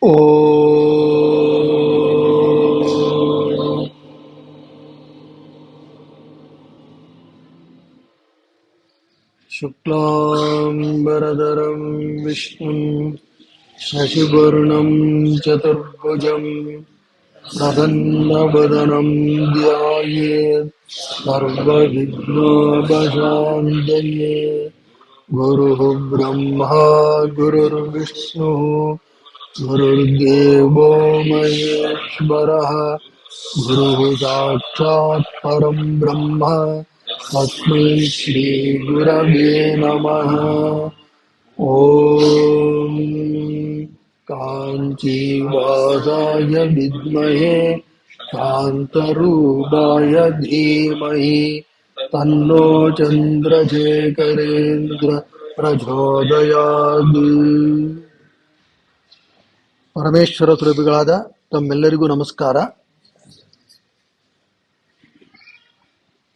ಓಂ ಶುಕ್ಲಾಂಬರಧರಂ ವಿಷ್ಣುಂ ಶಶಿವರ್ಣಂ ಚತುರ್ಭುಜಂ ಪ್ರಸನ್ನವದನಂ ಧ್ಯಾಯೇತ್ ಸರ್ವವಿಘ್ನೋಪಶಾಂತಯೇ. ಗುರುಃ ಬ್ರಹ್ಮ ಗುರುರ್ವಿಷ್ಣುಃ ಗುರುರ್ದೇವೋ ಮಹೇಶ್ವರಃ. ಗುರುಃ ಸಾಕ್ಷಾತ್ ಪರಂ ಬ್ರಹ್ಮ ತಸ್ಮೈ ಶ್ರೀ ಗುರವೇ ನಮಃ. ಓಂ ಕಾಂಚೀವಾಸಾಯ ವಿದ್ಮಹೇ ಕಾಂತರೂಪಾಯ ಧೀಮಹಿ ತನ್ನೋ ಚಂದ್ರಶೇಖರೇಂದ್ರ ಪ್ರಚೋದಯಾತ್. ಪರಮೇಶ್ವರ ಸ್ವರೂಪಿಗಳಾದ ತಮ್ಮೆಲ್ಲರಿಗೂ ನಮಸ್ಕಾರ.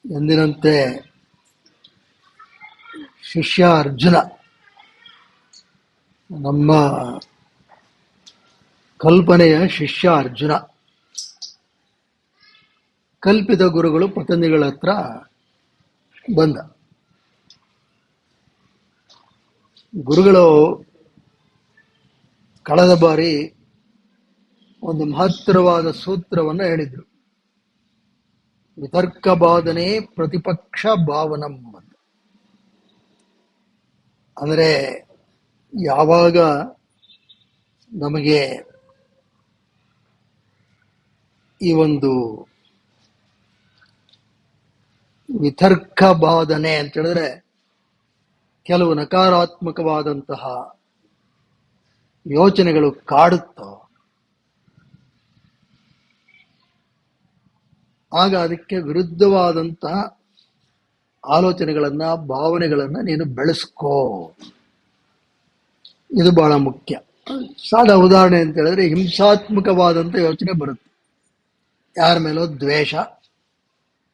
ಎಂದಿನಂತೆ ಶಿಷ್ಯ ಅರ್ಜುನ ನಮ್ಮ ಕಲ್ಪನೆಯ ಶಿಷ್ಯ ಅರ್ಜುನ ಕಲ್ಪಿತ ಗುರುಗಳು ಪತಂಜಲಿಗಳ ಹತ್ರ ಬಂದ. ಗುರುಗಳು ಕಳೆದ ಬಾರಿ ಒಂದು ಮಹತ್ತರವಾದ ಸೂತ್ರವನ್ನು ಹೇಳಿದ್ರು. ವಿತರ್ಕ ಬಾಧನೆ ಪ್ರತಿಪಕ್ಷ ಭಾವನಂ ಅಂತ. ಅಂದರೆ ಯಾವಾಗ ನಮಗೆ ಈ ಒಂದು ವಿತರ್ಕ ಬಾಧನೆ ಅಂತ ಹೇಳಿದ್ರೆ ಕೆಲವು ನಕಾರಾತ್ಮಕವಾದಂತಹ ಯೋಚನೆಗಳು ಕಾಡುತ್ತೋ, ಆಗ ಅದಕ್ಕೆ ವಿರುದ್ಧವಾದಂತಹ ಆಲೋಚನೆಗಳನ್ನ ಭಾವನೆಗಳನ್ನ ನೀನು ಬೆಳೆಸ್ಕೋ. ಇದು ಬಹಳ ಮುಖ್ಯ. ಸಾದ ಉದಾಹರಣೆ ಅಂತ ಹೇಳಿದ್ರೆ ಹಿಂಸಾತ್ಮಕವಾದಂಥ ಯೋಚನೆ ಬರುತ್ತೆ, ಯಾರ ಮೇಲೋ ದ್ವೇಷ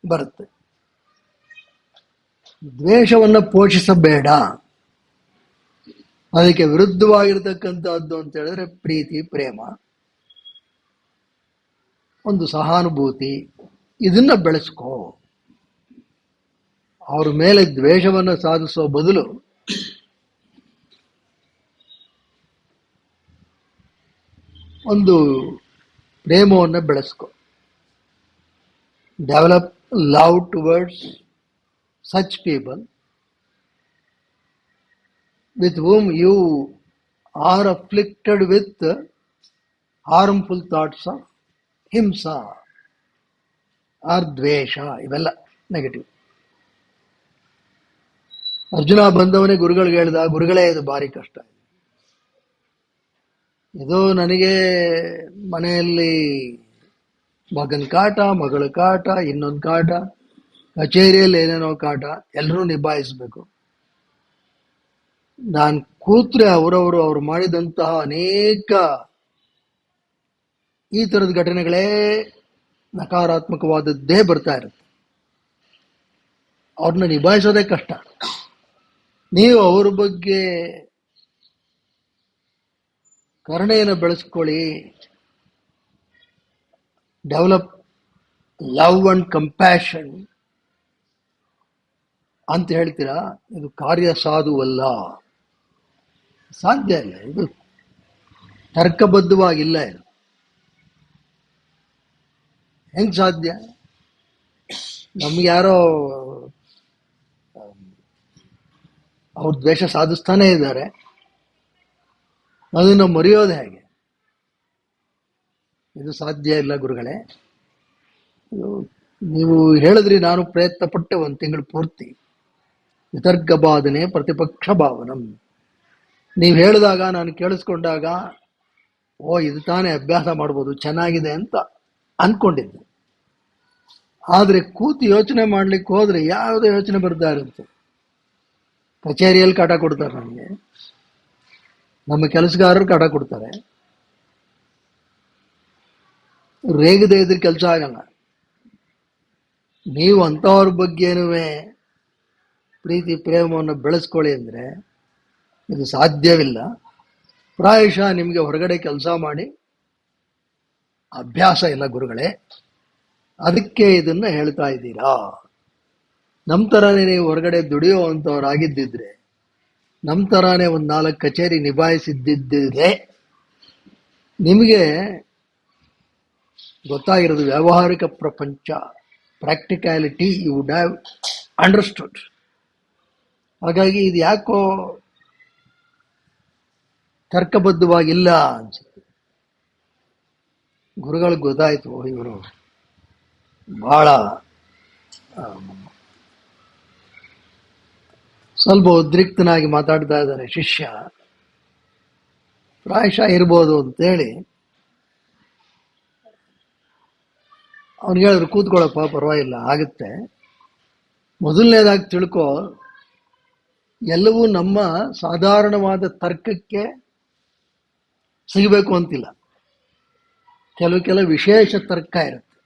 ಬರುತ್ತೆ. ದ್ವೇಷವನ್ನ ಪೋಷಿಸಬೇಡ. ಅದಕ್ಕೆ ವಿರುದ್ಧವಾಗಿರ್ತಕ್ಕಂಥದ್ದು ಅಂತ ಹೇಳಿದ್ರೆ ಪ್ರೀತಿ, ಪ್ರೇಮ, ಒಂದು ಸಹಾನುಭೂತಿ, ಇದನ್ನ ಬೆಳೆಸ್ಕೋ. ಅವ್ರ ಮೇಲೆ ದ್ವೇಷವನ್ನ ಸಾಧಿಸೋ ಬದಲು ಒಂದು ಪ್ರೇಮವನ್ನು ಬೆಳೆಸ್ಕೊ. Develop love towards such people with whom you are afflicted with harmful thoughts of ಹಿಂಸಾ ಆರ್ ದ್ವೇಷ. ಇವೆಲ್ಲ ನೆಗೆಟಿವ್. ಅರ್ಜುನ ಬಂದವನೇ ಗುರುಗಳಿಗೆ ಹೇಳ್ದ, ಗುರುಗಳೇ ಇದು ಭಾರಿ ಕಷ್ಟ, ಇದು ನನಗೆ ಮನೆಯಲ್ಲಿ ಮಗನ ಕಾಟ, ಮಗಳ ಕಾಟ, ಇನ್ನೊಂದು ಕಾಟ, ಕಚೇರಿಯಲ್ಲಿ ಏನೇನೋ ಕಾಟ, ಎಲ್ಲರೂ ನಿಭಾಯಿಸ್ಬೇಕು. ನಾನು ಕೂತ್ರೆ ಅವ್ರು ಮಾಡಿದಂತಹ ಅನೇಕ ಈ ತರದ ಘಟನೆಗಳೇ ನಕಾರಾತ್ಮಕವಾದದ್ದೇ ಬರ್ತಾ ಇರುತ್ತೆ. ಅವ್ರನ್ನ ನಿಭಾಯಿಸೋದೇ ಕಷ್ಟ. ನೀವು ಅವ್ರ ಬಗ್ಗೆ ಕರುಣೆಯನ್ನು ಬೆಳೆಸ್ಕೊಳ್ಳಿ, ಡೆವಲಪ್ ಲವ್ ಅಂಡ್ ಕಂಪ್ಯಾಷನ್ ಅಂತ ಹೇಳ್ತೀರಾ. ಇದು ಕಾರ್ಯ ಸಾಧುವಲ್ಲ, ಸಾಧ್ಯ ಇಲ್ಲ, ಇದು ತರ್ಕಬದ್ಧವಾಗಿಲ್ಲ. ಇದು ಹೆಂಗ್ ಸಾಧ್ಯ? ನಮ್ಗೆ ಯಾರೋ ಅವ್ರ ದ್ವೇಷ ಸಾಧಿಸ್ತಾನೇ ಇದ್ದಾರೆ, ಅದನ್ನು ಮರೆಯೋದು ಹೇಗೆ? ಇದು ಸಾಧ್ಯ ಇಲ್ಲ ಗುರುಗಳೇ. ನೀವು ಹೇಳಿದ್ರಿ, ನಾನು ಪ್ರಯತ್ನ ಪಟ್ಟೆ ಒಂದು ತಿಂಗಳು ಪೂರ್ತಿ. ವಿತರ್ಕ ಬಾಧನೆ ಪ್ರತಿಪಕ್ಷ ಭಾವನಂ. ನೀವು ಹೇಳಿದಾಗ ನಾನು ಕೇಳಿಸ್ಕೊಂಡಾಗ, ಓ ಇದು ತಾನೇ ಅಭ್ಯಾಸ ಮಾಡ್ಬೋದು, ಚೆನ್ನಾಗಿದೆ ಅಂತ ಅನ್ಕೊಂಡಿದ್ದೆ. ಆದ್ರೆ ಕೂತು ಯೋಚನೆ ಮಾಡ್ಲಿಕ್ಕೆ ಹೋದ್ರೆ ಯಾವುದೋ ಯೋಚನೆ ಬರ್ತಾ ಇರುತ್ತೆ. ಕಚೇರಿಯಲ್ಲಿ ಕಾಟ ಕೊಡ್ತಾರೆ ನಮಗೆ, ನಮ್ಮ ಕೆಲಸಗಾರರು ಕಾಟ ಕೊಡ್ತಾರೆ. ರೇಗದೆ ಇದ್ರೆ ಕೆಲಸ ಆಗಲ್ಲ. ನೀವು ಅಂಥವ್ರ ಬಗ್ಗೆನೂ ಪ್ರೀತಿ ಪ್ರೇಮವನ್ನು ಬೆಳೆಸ್ಕೊಳ್ಳಿ ಅಂದ್ರೆ ಇದು ಸಾಧ್ಯವಿಲ್ಲ. ಪ್ರಾಯಶಃ ನಿಮಗೆ ಹೊರಗಡೆ ಕೆಲಸ ಮಾಡಿ ಅಭ್ಯಾಸ ಇಲ್ಲ ಗುರುಗಳೇ, ಅದಕ್ಕೆ ಇದನ್ನ ಹೇಳ್ತಾ ಇದ್ದೀರಾ. ನಮ್ಮ ಥರನೇ ನೀವು ಹೊರಗಡೆ ದುಡಿಯೋ ಅಂಥವ್ರಾಗಿದ್ದಿದ್ರೆ, ನಮ್ಮ ಥರನೇ ಒಂದು 4 ಕಚೇರಿ ನಿಭಾಯಿಸಿದ್ದಿದ್ರೆ ನಿಮಗೆ ಗೊತ್ತಾಗಿರೋದು ವ್ಯಾವಹಾರಿಕ ಪ್ರಪಂಚ, practicality, you would have understood. ಹಾಗಾಗಿ ಇದು ಯಾಕೋ ತರ್ಕಬದ್ಧವಾಗಿಲ್ಲ ಅನ್ಸುತ್ತೆ. ಗುರುಗಳಿಗೆ ಗೊತ್ತಾಯ್ತು, ಇವರು ಬಹಳ ಸ್ವಲ್ಪ ಉದ್ರಿಕ್ತನಾಗಿ ಮಾತಾಡ್ತಾ ಇದ್ದಾರೆ ಶಿಷ್ಯ, ಪ್ರಾಯಶಃ ಇರ್ಬೋದು ಅಂತೇಳಿ ಅವ್ನಿಗೆ ಹೇಳಿದ್ರು, ಕೂತ್ಕೊಳ್ಳಪ್ಪ, ಪರವಾಗಿಲ್ಲ, ಆಗುತ್ತೆ. ಮೊದಲನೇದಾಗಿ ತಿಳ್ಕೊ, ಎಲ್ಲವೂ ನಮ್ಮ ಸಾಧಾರಣವಾದ ತರ್ಕಕ್ಕೆ ಸಿಗಬೇಕು ಅಂತಿಲ್ಲ. ಕೆಲವು ವಿಶೇಷ ತರ್ಕ ಇರುತ್ತೆ.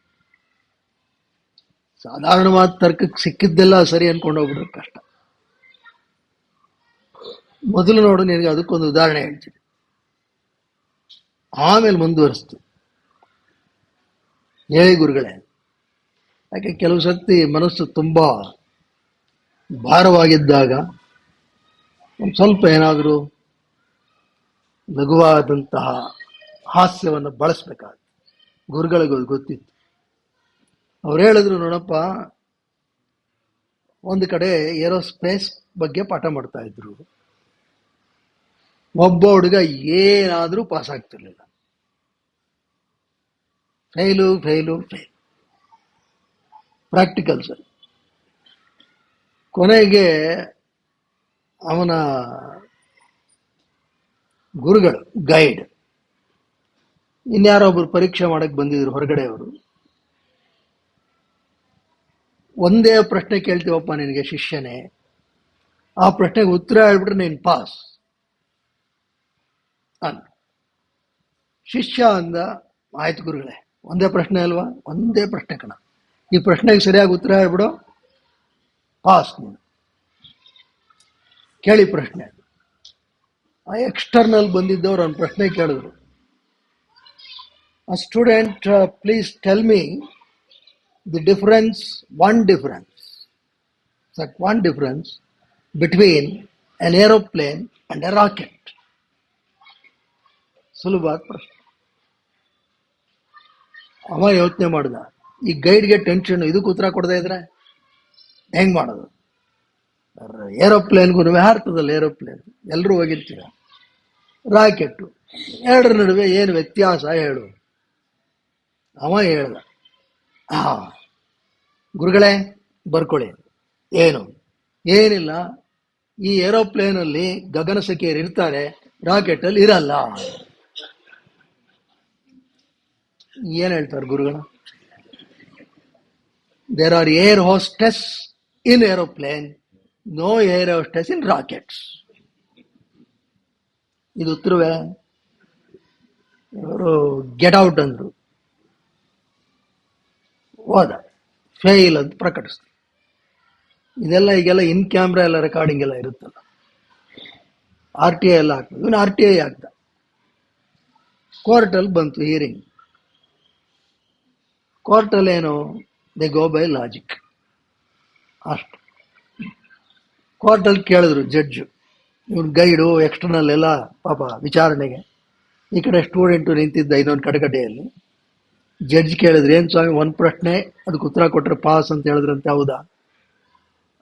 ಸಾಧಾರಣವಾದ ತರ್ಕಕ್ಕೆ ಸಿಕ್ಕಿದ್ದೆಲ್ಲ ಸರಿ ಅನ್ಕೊಂಡು ಹೋಗ್ಬಿಟ್ರೆ ಕಷ್ಟ. ಮೊದಲು ನೋಡು, ನಿನಗೆ ಅದಕ್ಕೊಂದು ಉದಾಹರಣೆ ಹೇಳ್ತೀನಿ, ಆಮೇಲೆ ಮುಂದುವರಿಸ್ತು. ಹೇಳಿ ಗುರುಗಳೇ. ಯಾಕೆ ಕೆಲವು ಸರ್ತಿ ಮನಸ್ಸು ತುಂಬಾ ಭಾರವಾಗಿದ್ದಾಗ ಒಂದು ಸ್ವಲ್ಪ ಏನಾದರೂ ಲಘುವಾದಂತಹ ಹಾಸ್ಯವನ್ನು ಬಳಸಬೇಕಾಗುತ್ತೆ. ಗುರುಗಳಿಗೂ ಗೊತ್ತಿತ್ತು. ಅವ್ರು ಹೇಳಿದ್ರು, ನೋಡಪ್ಪ, ಒಂದು ಕಡೆ ಏರೋಸ್ಪೇಸ್ ಬಗ್ಗೆ ಪಾಠ ಮಾಡ್ತಾ ಇದ್ರು. ಒಬ್ಬ ಹುಡುಗ ಏನಾದರೂ ಪಾಸ್ ಆಗ್ತಿರ್ಲಿಲ್ಲ, ಫೇಲು ಪ್ರಾಕ್ಟಿಕಲ್ಸ್. ಕೊನೆಗೆ ಅವನ ಗುರುಗಳು, ಗೈಡ್, ಇನ್ಯಾರೊಬ್ರು ಪರೀಕ್ಷೆ ಮಾಡಕ್ ಬಂದಿದ್ರು ಹೊರಗಡೆಯವರು. ಒಂದೇ ಪ್ರಶ್ನೆ ಕೇಳ್ತೀವಪ್ಪ ನಿನಗೆ ಶಿಷ್ಯನೇ, ಆ ಪ್ರಶ್ನೆಗೆ ಉತ್ತರ ಹೇಳ್ಬಿಟ್ರೆ ನೀನು ಪಾಸ್ ಅಂದ. ಶಿಷ್ಯ ಅಂದ, ಆಯ್ತು ಗುರುಗಳೇ, ಒಂದೇ ಪ್ರಶ್ನೆ ಅಲ್ವಾ, ಒಂದೇ ಪ್ರಶ್ನೆ ಕಣ, ಈ ಪ್ರಶ್ನೆಗೆ ಸರಿಯಾಗಿ ಉತ್ತರ ಹೇಳ್ಬಿಡು, ಪಾಸ್ ನೀನು. ಕೇಳಿ ಪ್ರಶ್ನೆ. ಆ ಎಕ್ಸ್ಟರ್ನಲ್ ಬಂದಿದ್ದವ್ರು ಅವ್ನ ಪ್ರಶ್ನೆ ಕೇಳಿದ್ರು, student, please tell me the difference, one difference between an aeroplane and a rocket. ಸುಲಭವಾದ ಪ್ರಶ್ನೆ. ಅವ ಯೋಚನೆ ಮಾಡ್ದ, ಈ ಗೈಡ್ಗೆ ಟೆನ್ಷನ್, ಇದಕ್ಕೆ ಉತ್ತರ ಕೊಡದೇ ಇದ್ರೆ ಹೆಂಗ್ ಮಾಡೋದು? ಏರೋಪ್ಲೇನ್ಗೂ ಹಾರ್ತದಲ್ಲ, ಏರೋಪ್ಲೇನ್ ಎಲ್ಲರೂ ಹೋಗಿರ್ತೀರ, ರಾಕೆಟ್ಟು, ಎರಡರ ನಡುವೆ ಏನು ವ್ಯತ್ಯಾಸ ಹೇಳು. ಅವ ಹೇಳ್ದ, ಗುರುಗಳೇ ಬರ್ಕೊಳ್ಳಿ. ಏನು? ಏನಿಲ್ಲ, ಈ ಏರೋಪ್ಲೇನಲ್ಲಿ ಗಗನಸಖಿಯರು ಇರ್ತಾರೆ, ರಾಕೆಟ್ ಅಲ್ಲಿ ಇರಲ್ಲ. ಏನ್ ಹೇಳ್ತಾರೆ ಗುರುಗಳು? There are air hostess in aeroplane, no air hostess in rockets. ಇದು ಉತ್ತರವೇ? ಇವರು ಗೆಟ್ ಔಟ್ ಅಂದ್ರು, ಹೋದ, ಫೇಲ್ ಅಂತ ಪ್ರಕಟಿಸ್ತಾರೆ. ಇದೆಲ್ಲ ಈಗೆಲ್ಲ ಇನ್ ಕ್ಯಾಮ್ರಾ ಎಲ್ಲ ರೆಕಾರ್ಡಿಂಗ್ ಎಲ್ಲ ಇರುತ್ತಲ್ಲ, RTI ಎಲ್ಲ ಹಾಕ್ತದೆ. ಇವನು RTI ಹಾಕ್ದ. ಕೋರ್ಟಲ್ಲಿ ಬಂತು ಹಿಯರಿಂಗ್. ಕೋರ್ಟಲ್ಲಿ ಏನು, ದೇ ಗೋ ಬೈ ಲಾಜಿಕ್ ಅಷ್ಟು. ಕೋರ್ಟಲ್ಲಿ ಕೇಳಿದ್ರು ಜಡ್ಜು, ಇವನು ಗೈಡು ಎಕ್ಸ್ಟರ್ನಲ್ ಎಲ್ಲ ಪಾಪ ವಿಚಾರಣೆಗೆ, ಈ ಕಡೆ ಸ್ಟೂಡೆಂಟು ನಿಂತಿದ್ದ ಇನ್ನೊಂದು ಕಟಕಟೆಯಲ್ಲಿ. ಜಡ್ಜ್ ಕೇಳಿದ್ರು, ಏನು ಸ್ವಾಮಿ, ಒಂದು ಪ್ರಶ್ನೆ ಅದಕ್ಕೆ ಉತ್ತರ ಕೊಟ್ಟರೆ ಪಾಸ್ ಅಂತ ಹೇಳಿದ್ರಂತೆ, ಹೌದಾ?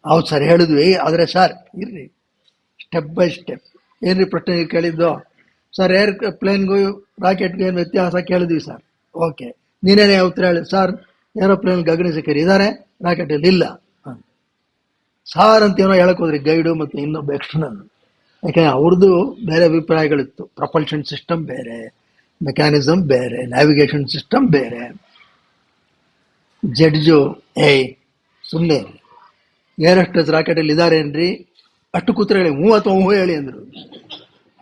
ಹೌದು ಸರ್ ಹೇಳಿದ್ವಿ, ಆದರೆ ಸರ್ ಇರ್ರಿ, ಸ್ಟೆಪ್ ಬೈ ಸ್ಟೆಪ್. ಏನ್ರಿ ಪ್ರಶ್ನೆ ಕೇಳಿದ್ದು? ಸರ್, ಏರ್ ಪ್ಲೇನ್ಗೂ ರಾಕೆಟ್ಗೂ ಏನು ವ್ಯತ್ಯಾಸ ಕೇಳಿದ್ವಿ ಸರ್. ಓಕೆ, ನೀನೇನೇ ಉತ್ತರ ಹೇಳಿ? ಸರ್, ಏರೋಪ್ಲೇನ್ ಗಗನಸಖಿಯರು ಇದ್ದಾರೆ, ರಾಕೆಟಲ್ಲಿ ಇಲ್ಲ. ಸಾರ್ ಅಂತ ಏನೋ ಹೇಳಕ್ ಹೋದ್ರಿ ಗೈಡು ಮತ್ತು ಇನ್ನೊಬ್ಬ ಎಕ್ಸ್ಟರ್ನಲ್. ಯಾಕೆಂದ್ರೆ ಅವ್ರದ್ದು ಬೇರೆ ಅಭಿಪ್ರಾಯಗಳಿತ್ತು. ಪ್ರಪಲ್ಷನ್ ಸಿಸ್ಟಮ್ ಬೇರೆ, ಮೆಕ್ಯಾನಿಸಮ್ ಬೇರೆ, ನ್ಯಾವಿಗೇಷನ್ ಸಿಸ್ಟಮ್ ಬೇರೆ. ಜಡ್ಜು, ಸುಮ್ಮನೆ ಏರಷ್ಟು ರಾಕೆಟಲ್ಲಿ ಇದಾರೇನ್ರಿ, ಅಷ್ಟು ಕೂತ್ರ ಹೇಳಿ, 30 ಹೇಳಿ ಅಂದ್ರು.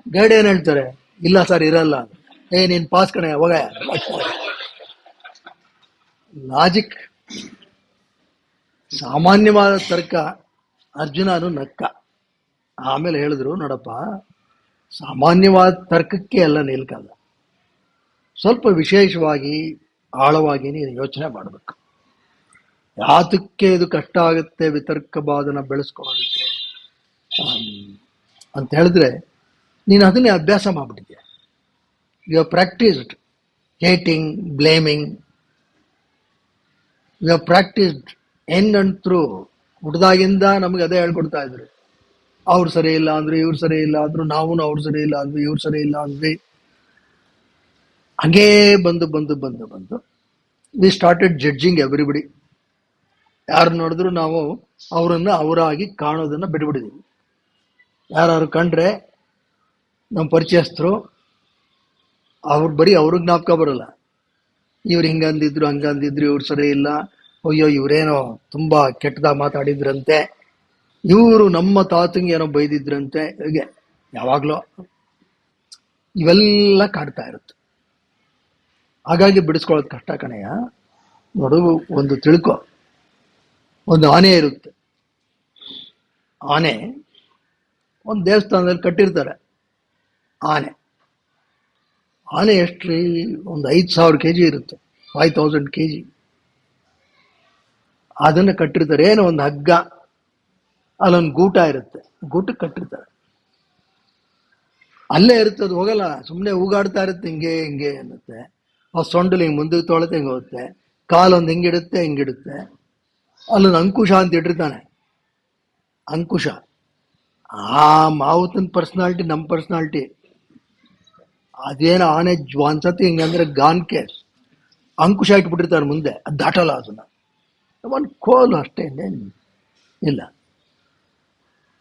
ಗೈಡ್ ಏನ್ ಹೇಳ್ತಾರೆ? ಇಲ್ಲ ಸರ್ ಇರಲ್ಲ. ನೀನ್ ಪಾಸ್ ಕಣೆ, ಹೋಗ. ಲಾಜಿಕ್, ಸಾಮಾನ್ಯವಾದ ತರ್ಕ. ಅರ್ಜುನನು ನಕ್ಕ. ಆಮೇಲೆ ಹೇಳಿದ್ರು, ನೋಡಪ್ಪ, ಸಾಮಾನ್ಯವಾದ ತರ್ಕಕ್ಕೆ ಎಲ್ಲ ನಿಲ್ಕಲ್ಲ. ಸ್ವಲ್ಪ ವಿಶೇಷವಾಗಿ ಆಳವಾಗಿ ನೀನು ಯೋಚನೆ ಮಾಡಬೇಕು. ಯಾತಕ್ಕೆ ಇದು ಕಷ್ಟ ಆಗುತ್ತೆ ವಿತರ್ಕವಾದನ ಬೆಳೆಸ್ಕೊಳ್ಳೋದಕ್ಕೆ ಅಂತ ಹೇಳಿದ್ರೆ, ನೀನು ಅದನ್ನೇ ಅಭ್ಯಾಸ ಮಾಡಿಬಿಟ್ಟಿದ್ಯಾ. You have practised hating, blaming. You have practised end and through. ಹುಡ್ದಾಗಿಂದ ನಮಗೆ ಅದೇ ಹೇಳ್ಕೊಡ್ತಾ ಇದ್ರು. ಅವ್ರು ಸರಿ ಇಲ್ಲ ಅಂದ್ರು, ಇವ್ರು ಸರಿ ಇಲ್ಲ ಅಂದ್ರು, ನಾವು ಅವ್ರು ಸರಿ ಇಲ್ಲ ಅಂದ್ವಿ, ಇವ್ರು ಸರಿ ಇಲ್ಲ ಅಂದ್ವಿ. ಹಂಗೇ ಬಂದು ಬಂದು ಬಂದು ಬಂದು ವಿ ಸ್ಟಾರ್ಟೆಡ್ ಜಡ್ಜಿಂಗ್ ಎವ್ರಿಬಡಿ. ಯಾರು ನೋಡಿದ್ರು ನಾವು ಅವರನ್ನು ಅವರಾಗಿ ಕಾಣೋದನ್ನ ಬಿಟ್ಬಿಟ್ಟಿದ್ದೀವಿ. ಯಾರು ಕಂಡ್ರೆ ನಮ್ಮ ಪರಿಚಯಸ್ಥರು, ಅವ್ರು ಬರೀ ಅವ್ರಿಗೆ ಜ್ಞಾಪಕ ಬರಲ್ಲ. ಇವ್ರು ಹಿಂಗಂದಿದ್ರು ಹಂಗಂದಿದ್ರು, ಇವ್ರು ಸರಿ ಇಲ್ಲ, ಅಯ್ಯೋ ಇವರೇನೋ ತುಂಬಾ ಕೆಟ್ಟದಾಗ ಮಾತಾಡಿದ್ರಂತೆ, ಇವರು ನಮ್ಮ ತಾತಂಗೆ ಏನೋ ಬೈದಿದ್ರಂತೆ, ಹೀಗೆ ಯಾವಾಗ್ಲೂ ಇವೆಲ್ಲ ಕಾಡ್ತಾ ಇರುತ್ತೆ. ಹಾಗಾಗಿ ಬಿಡಿಸ್ಕೊಳ್ಳೋದು ಕಷ್ಟ ಕಣಯ್ಯ. ನೋಡು, ಒಂದು ತಿಳ್ಕೊ, ಒಂದು ಆನೆ ಇರುತ್ತೆ. ಆನೆ ಒಂದು ದೇವಸ್ಥಾನದಲ್ಲಿ ಕಟ್ಟಿರ್ತಾರೆ. ಆನೆ ಆನೆ ಎಷ್ಟ್ರಿ? ಒಂದು 5,000 kg ಇರುತ್ತೆ, 5,000 kg. ಅದನ್ನು ಕಟ್ಟಿರ್ತಾರೆ. ಏನೋ ಒಂದು ಹಗ್ಗ, ಅಲ್ಲೊಂದು ಗೂಟ ಇರುತ್ತೆ, ಗೂಟಕ್ಕೆ ಕಟ್ಟಿರ್ತಾರೆ. ಅಲ್ಲೇ ಇರುತ್ತೆ, ಅದು ಹೋಗಲ್ಲ, ಸುಮ್ಮನೆ ಹೂಗಾಡ್ತಾ ಇರುತ್ತೆ, ಹಿಂಗೆ ಹಿಂಗೆ ಅನ್ನುತ್ತೆ. ಆ ಸೊಂಡಲು ಹಿಂಗೆ ಮುಂದಕ್ಕೆ ತೊಳತೆ, ಹಿಂಗೆ ಹೋಗುತ್ತೆ. ಕಾಲೊಂದು ಹಿಂಗಿಡುತ್ತೆ ಹಿಂಗಿಡುತ್ತೆ. ಅಲ್ಲೊಂದು ಅಂಕುಶ ಅಂತ ಇಟ್ಟಿರ್ತಾನೆ. ಅಂಕುಶ. ಆ ಮಾವುತನ ಪರ್ಸನಾಲಿಟಿ ನಮ್ಮ ಪರ್ಸನಾಲಿಟಿ. ಅದೇನೋ ಆನೆ ಒಂದ್ಸತಿ ಹಿಂಗಂದ್ರೆ ಗಾನ್ ಕೇಸ್, ಅಂಕುಶ ಇಟ್ಬಿಟ್ಟಿರ್ತಾರೆ ಮುಂದೆ, ಅದು ದಾಟಲ್ಲ. ಅದನ್ನ ಒಂದು ಕೋಲು ಅಷ್ಟೇ, ಇನ್ನೇನು ಇಲ್ಲ.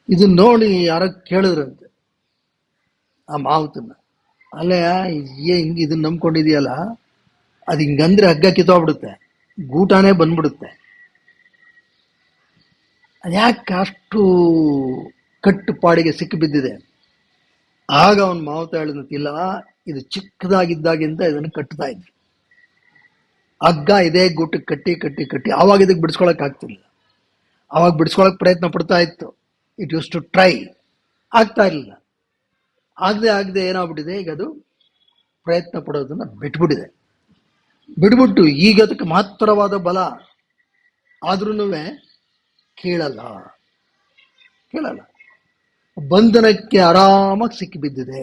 ಇದನ್ನ ನೋಡಿ ಯಾರೋ ಕೇಳಿದ್ರಂತೆ ಆ ಮಾವುತನ್ನ, ಅಲ್ಲೇ ಹಿಂಗೆ ಇದನ್ನ ನಂಬ್ಕೊಂಡಿದೆಯಲ್ಲ, ಅದು ಹಿಂಗಂದ್ರೆ ಹಗ್ಗ ಕಿತ್ತೋಗ್ಬಿಡುತ್ತೆ, ಗೂಟಾನೇ ಬಂದ್ಬಿಡುತ್ತೆ, ಅದ್ಯಾಕೆ ಅಷ್ಟು ಕಟ್ಟುಪಾಡಿಗೆ ಸಿಕ್ಕಿ ಬಿದ್ದಿದೆ? ಆಗ ಅವನು ಮಾವುತ ಹೇಳಿದಂತಿಲ್ಲ, ಇದು ಚಿಕ್ಕದಾಗಿದ್ದಾಗಿಂದ ಇದನ್ನು ಕಟ್ತಾ ಇದ್ವಿ. ಹಗ್ಗ ಇದೇ ಗೂಟಕ್ಕೆ ಕಟ್ಟಿ ಕಟ್ಟಿ ಕಟ್ಟಿ ಆವಾಗ ಇದಕ್ಕೆ ಬಿಡಿಸ್ಕೊಳಕ್ ಆಗ್ತಿರ್ಲಿಲ್ಲ. ಆವಾಗ ಬಿಡಿಸ್ಕೊಳಕ್ ಪ್ರಯತ್ನ ಪಡ್ತಾ ಇತ್ತು. ಇಟ್ ಯೂಸ್ ಟು ಟ್ರೈ, ಆಗ್ತಾ ಇರಲಿಲ್ಲ. ಆಗದೆ ಏನಾಗ್ಬಿಟ್ಟಿದೆ, ಈಗ ಅದು ಪ್ರಯತ್ನ ಪಡೋದನ್ನ ಬಿಟ್ಬಿಟ್ಟು ಈಗ ಅದಕ್ಕೆ ಮಹತ್ತರವಾದ ಬಲ ಆದ್ರೂ ಕೇಳಲ್ಲ. ಬಂಧನಕ್ಕೆ ಆರಾಮಾಗಿ ಸಿಕ್ಕಿ ಬಿದ್ದಿದೆ.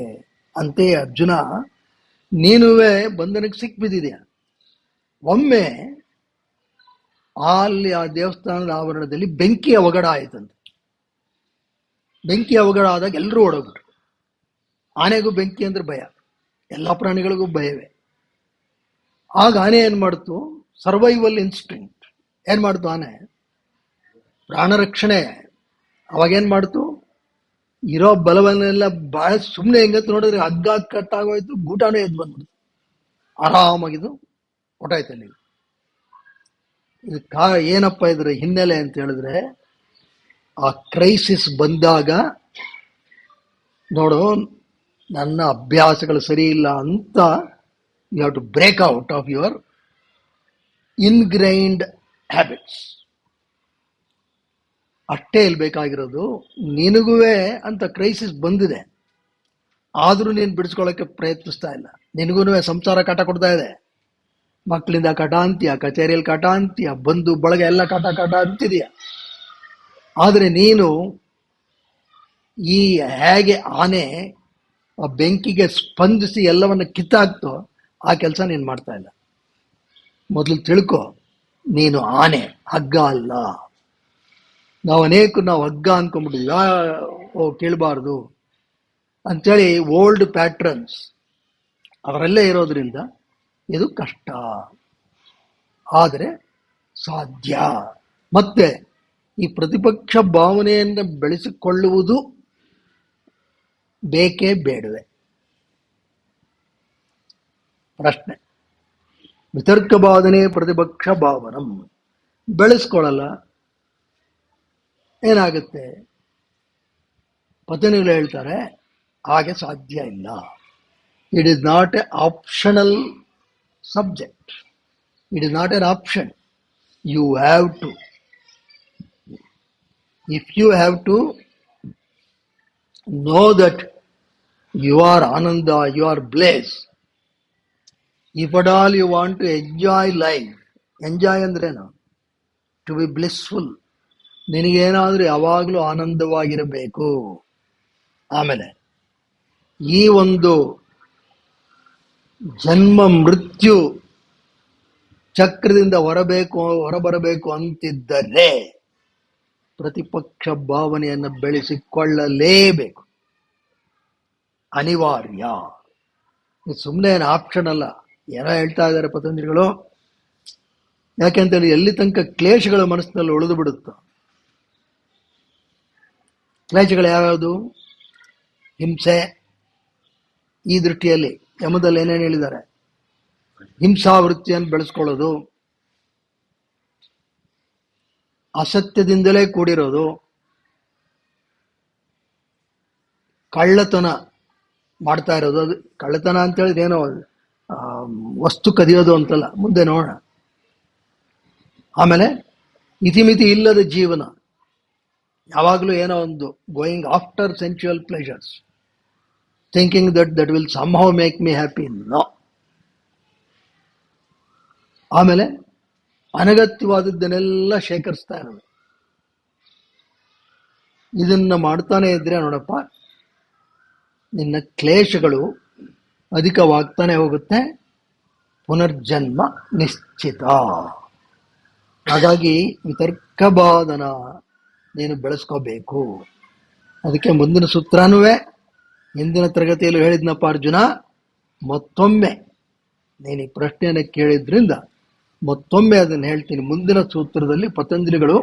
ಅಂತೆ ಅರ್ಜುನ, ನೀನುವೇ ಬಂಧನಕ್ಕೆ ಸಿಕ್ಕಿ ಬಿದ್ದಿದೆಯಾ. ಒಮ್ಮೆ ಅಲ್ಲಿ ಆ ದೇವಸ್ಥಾನದ ಆವರಣದಲ್ಲಿ ಬೆಂಕಿ ಅವಘಡ ಆಯ್ತಂತೆ. ಬೆಂಕಿ ಅವಘಡ ಆದಾಗ ಎಲ್ಲರೂ ಓಡೋಗ್ಬಿಟ್ರು. ಆನೆಗೂ ಬೆಂಕಿ ಅಂದ್ರೆ ಭಯ, ಎಲ್ಲ ಪ್ರಾಣಿಗಳಿಗೂ ಭಯವೇ. ಆಗ ಆನೆ ಏನ್ ಮಾಡ್ತು? ಸರ್ವೈವಲ್ ಇನ್ಸ್ಟಿಂಕ್ಟ್ ಏನ್ ಮಾಡ್ತು ಆನೆ? ಪ್ರಾಣ ರಕ್ಷಣೆ. ಅವಾಗೇನ್ ಮಾಡ್ತು? ಇರೋ ಬಲವನ್ನೆಲ್ಲ ಬಾಳ ಸುಮ್ಮನೆ ಹೆಂಗತ್ ನೋಡಿದ್ರೆ ಹಗ್ಗ ಕಟ್ಟಾಗೋಯ್ತು, ಗೂಟಾನೇ ಎದ್ದು ಬಂದ್ಬಿಡ್ತು, ಆರಾಮಾಗಿದ್ದು ಹೊಟ್ಟಾಯ್ತಲ್ಲಿ. ಇದು ಏನಪ್ಪ ಇದ್ರ ಹಿನ್ನೆಲೆ ಅಂತ ಹೇಳಿದ್ರೆ, ಆ ಕ್ರೈಸಿಸ್ ಬಂದಾಗ ನೋಡು, ನನ್ನ ಅಭ್ಯಾಸಗಳು ಸರಿ ಇಲ್ಲ ಅಂತ you have to break out of your ingrained habits. ಅಷ್ಟೇ ಇಲ್ಲಿ ಬೇಕಾಗಿರೋದು. ನಿನಗೂ ಅಂತ ಕ್ರೈಸಿಸ್ ಬಂದಿದೆ, ಆದ್ರೂ ನೀನು ಬಿಡಿಸ್ಕೊಳ್ಳೋಕೆ ಪ್ರಯತ್ನಿಸ್ತಾ ಇಲ್ಲ. ನಿನಗೂ ಸಂಸಾರ ಕಾಟ ಕೊಡ್ತಾ ಇದೆ, ಮಕ್ಕಳಿಂದ ಕಾಟ ಅಂತೀಯ, ಕಚೇರಿಯಲ್ಲಿ ಕಾಟ ಅಂತೀಯ, ಬಂಧು ಬಳಗ ಎಲ್ಲ ಕಾಟ ಅಂತಿದೀಯ. ಆದ್ರೆ ನೀನು ಈ ಹೇಗೆ ಆನೆ ಆ ಬೆಂಕಿಗೆ ಸ್ಪಂದಿಸಿ ಎಲ್ಲವನ್ನ ಕಿತ್ತಾಕ್ತೋ ಆ ಕೆಲಸ ನೀನು ಮಾಡ್ತಾ ಇಲ್ಲ. ಮೊದಲು ತಿಳ್ಕೊ, ನೀನು ಆನೆ, ಹಗ್ಗ ಅಲ್ಲ. ನಾವು ಹಗ್ಗ ಅನ್ಕೊಂಡ್ಬಿಟ್ಟಿದ್ವಿ, ಕೇಳಬಾರ್ದು ಅಂತೇಳಿ ಓಲ್ಡ್ ಪ್ಯಾಟ್ರನ್ಸ್ ಅವರಲ್ಲೇ ಇರೋದ್ರಿಂದ ಇದು ಕಷ್ಟ. ಆದರೆ ಸಾಧ್ಯ. ಮತ್ತೆ ಈ ಪ್ರತಿಪಕ್ಷ ಭಾವನೆಯನ್ನು ಬೆಳೆಸಿಕೊಳ್ಳುವುದು ಬೇಕೇ ಬೇಡವೆ? ಪ್ರಶ್ನೆ. ವಿತರ್ಕ ಬಾಧನೆ ಪ್ರತಿಪಕ್ಷ ಭಾವನಂ ಬೆಳೆಸ್ಕೊಳ್ಳಲ್ಲ, ಏನಾಗುತ್ತೆ? ಪತನಿಗಳು ಹೇಳ್ತಾರೆ ಹಾಗೆ ಸಾಧ್ಯ ಇಲ್ಲ. It is not a optional subject. It is not an option. You have to. If you have to know that you are ananda, you are bliss. If at all you want to enjoy life, enjoy ಅಂದ್ರೇನು? To be blissful. ನಿನಗೇನಾದ್ರೂ ಯಾವಾಗಲೂ ಆನಂದವಾಗಿರಬೇಕು. ಆಮೇಲೆ ಈ ಒಂದು ಜನ್ಮ ಮೃತ್ಯು ಚಕ್ರದಿಂದ ಹೊರಬರಬೇಕು ಅಂತಿದ್ದರೆ ಪ್ರತಿಪಕ್ಷ ಭಾವನೆಯನ್ನು ಬೆಳೆಸಿಕೊಳ್ಳಲೇಬೇಕು, ಅನಿವಾರ್ಯ. ಇದು ಸುಮ್ಮನೆ ಏನು ಆಪ್ಷನ್ ಅಲ್ಲ. ಏನೋ ಹೇಳ್ತಾ ಇದ್ದಾರೆ ಪತಂಜಲಿಗಳು. ಯಾಕೆಂತೇಳಿ ಎಲ್ಲಿ ತನಕ ಕ್ಲೇಶಗಳ ಮನಸ್ಸಿನಲ್ಲಿ ಉಳಿದು ಬಿಡುತ್ತೋ. ಕ್ಲೇಶಗಳು ಯಾವ್ಯಾವುದು? ಹಿಂಸೆ. ಈ ದೃಷ್ಟಿಯಲ್ಲಿ ಯಮದಲ್ಲಿ ಏನೇನು ಹೇಳಿದ್ದಾರೆ? ಹಿಂಸಾವೃತ್ತಿಯನ್ನು ಬೆಳೆಸ್ಕೊಳ್ಳೋದು, ಅಸತ್ಯದಿಂದಲೇ ಕೂಡಿರೋದು, ಕಳ್ಳತನ ಮಾಡ್ತಾ ಇರೋದು. ಅದು ಕಳ್ಳತನ ಅಂತ ಹೇಳಿದ್ರೆ ಏನೋ ವಸ್ತು ಕದಿಯೋದು ಅಂತಲ್ಲ, ಮುಂದೆ ನೋಡೋಣ. ಆಮೇಲೆ ಇತಿಮಿತಿ ಇಲ್ಲದ ಜೀವನ, ಯಾವಾಗಲೂ ಏನೋ ಒಂದು going after sensual pleasures, thinking that will somehow make me happy. No. ಆಮೇಲೆ ಅನಗತ್ಯವಾದದ್ದನ್ನೆಲ್ಲ ಶೇಖರಿಸ್ತಾ ಇರೋದು. ಇದನ್ನ ಮಾಡ್ತಾನೆ ಇದ್ರೆ ನೋಡಪ್ಪ, ನಿನ್ನ ಕ್ಲೇಶಗಳು ಅಧಿಕವಾಗ್ತಾನೆ ಹೋಗುತ್ತೆ, ಪುನರ್ಜನ್ಮ ನಿಶ್ಚಿತ. ಹಾಗಾಗಿ ವಿತರ್ಕಬಾಧನ ನೀನು ಬೆಳೆಸ್ಕೋಬೇಕು. ಅದಕ್ಕೆ ಮುಂದಿನ ಸೂತ್ರನೂ ಹಿಂದಿನ ತರಗತಿಯಲ್ಲಿ ಹೇಳಿದ್ನಪ್ಪ ಅರ್ಜುನ. ಮತ್ತೊಮ್ಮೆ ನೀನು ಈ ಪ್ರಶ್ನೆಯನ್ನು ಕೇಳಿದ್ರಿಂದ ಮತ್ತೊಮ್ಮೆ ಅದನ್ನು ಹೇಳ್ತೀನಿ. ಮುಂದಿನ ಸೂತ್ರದಲ್ಲಿ ಪತಂಜಲಿಗಳು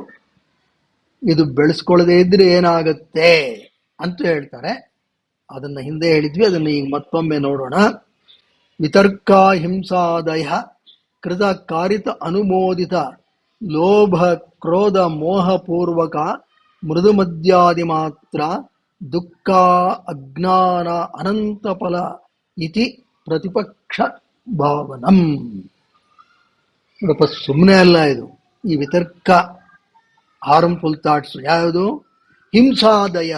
ಇದು ಬೆಳೆಸ್ಕೊಳ್ಳದೆ ಇದ್ರೆ ಏನಾಗತ್ತೆ ಅಂತ ಹೇಳ್ತಾರೆ. ಅದನ್ನ ಹಿಂದೆ ಹೇಳಿದ್ವಿ, ಅದನ್ನು ಈಗ ಮತ್ತೊಮ್ಮೆ ನೋಡೋಣ. ವಿತರ್ಕ ಹಿಂಸಾದಯ ಕೃತ ಕಾರಿತ ಅನುಮೋದಿತ ಲೋಭ ಕ್ರೋಧ ಮೋಹಪೂರ್ವಕ ಮೃದು ಮದ್ಯಾದಿ ಮಾತ್ರ ದುಃಖ ಅಜ್ಞಾನ ಅನಂತ ಫಲ ಇತಿ ಪ್ರತಿಪಕ್ಷ ಭಾವನಂ. ನೋಡಪ್ಪ, ಸುಮ್ಮನೆ ಅಲ್ಲ ಇದು. ಈ ವಿತರ್ಕ ಹಾರ್ಮ್ಫುಲ್ ಥಾಟ್ಸ್ ಯಾವುದು? ಹಿಂಸಾದಯ,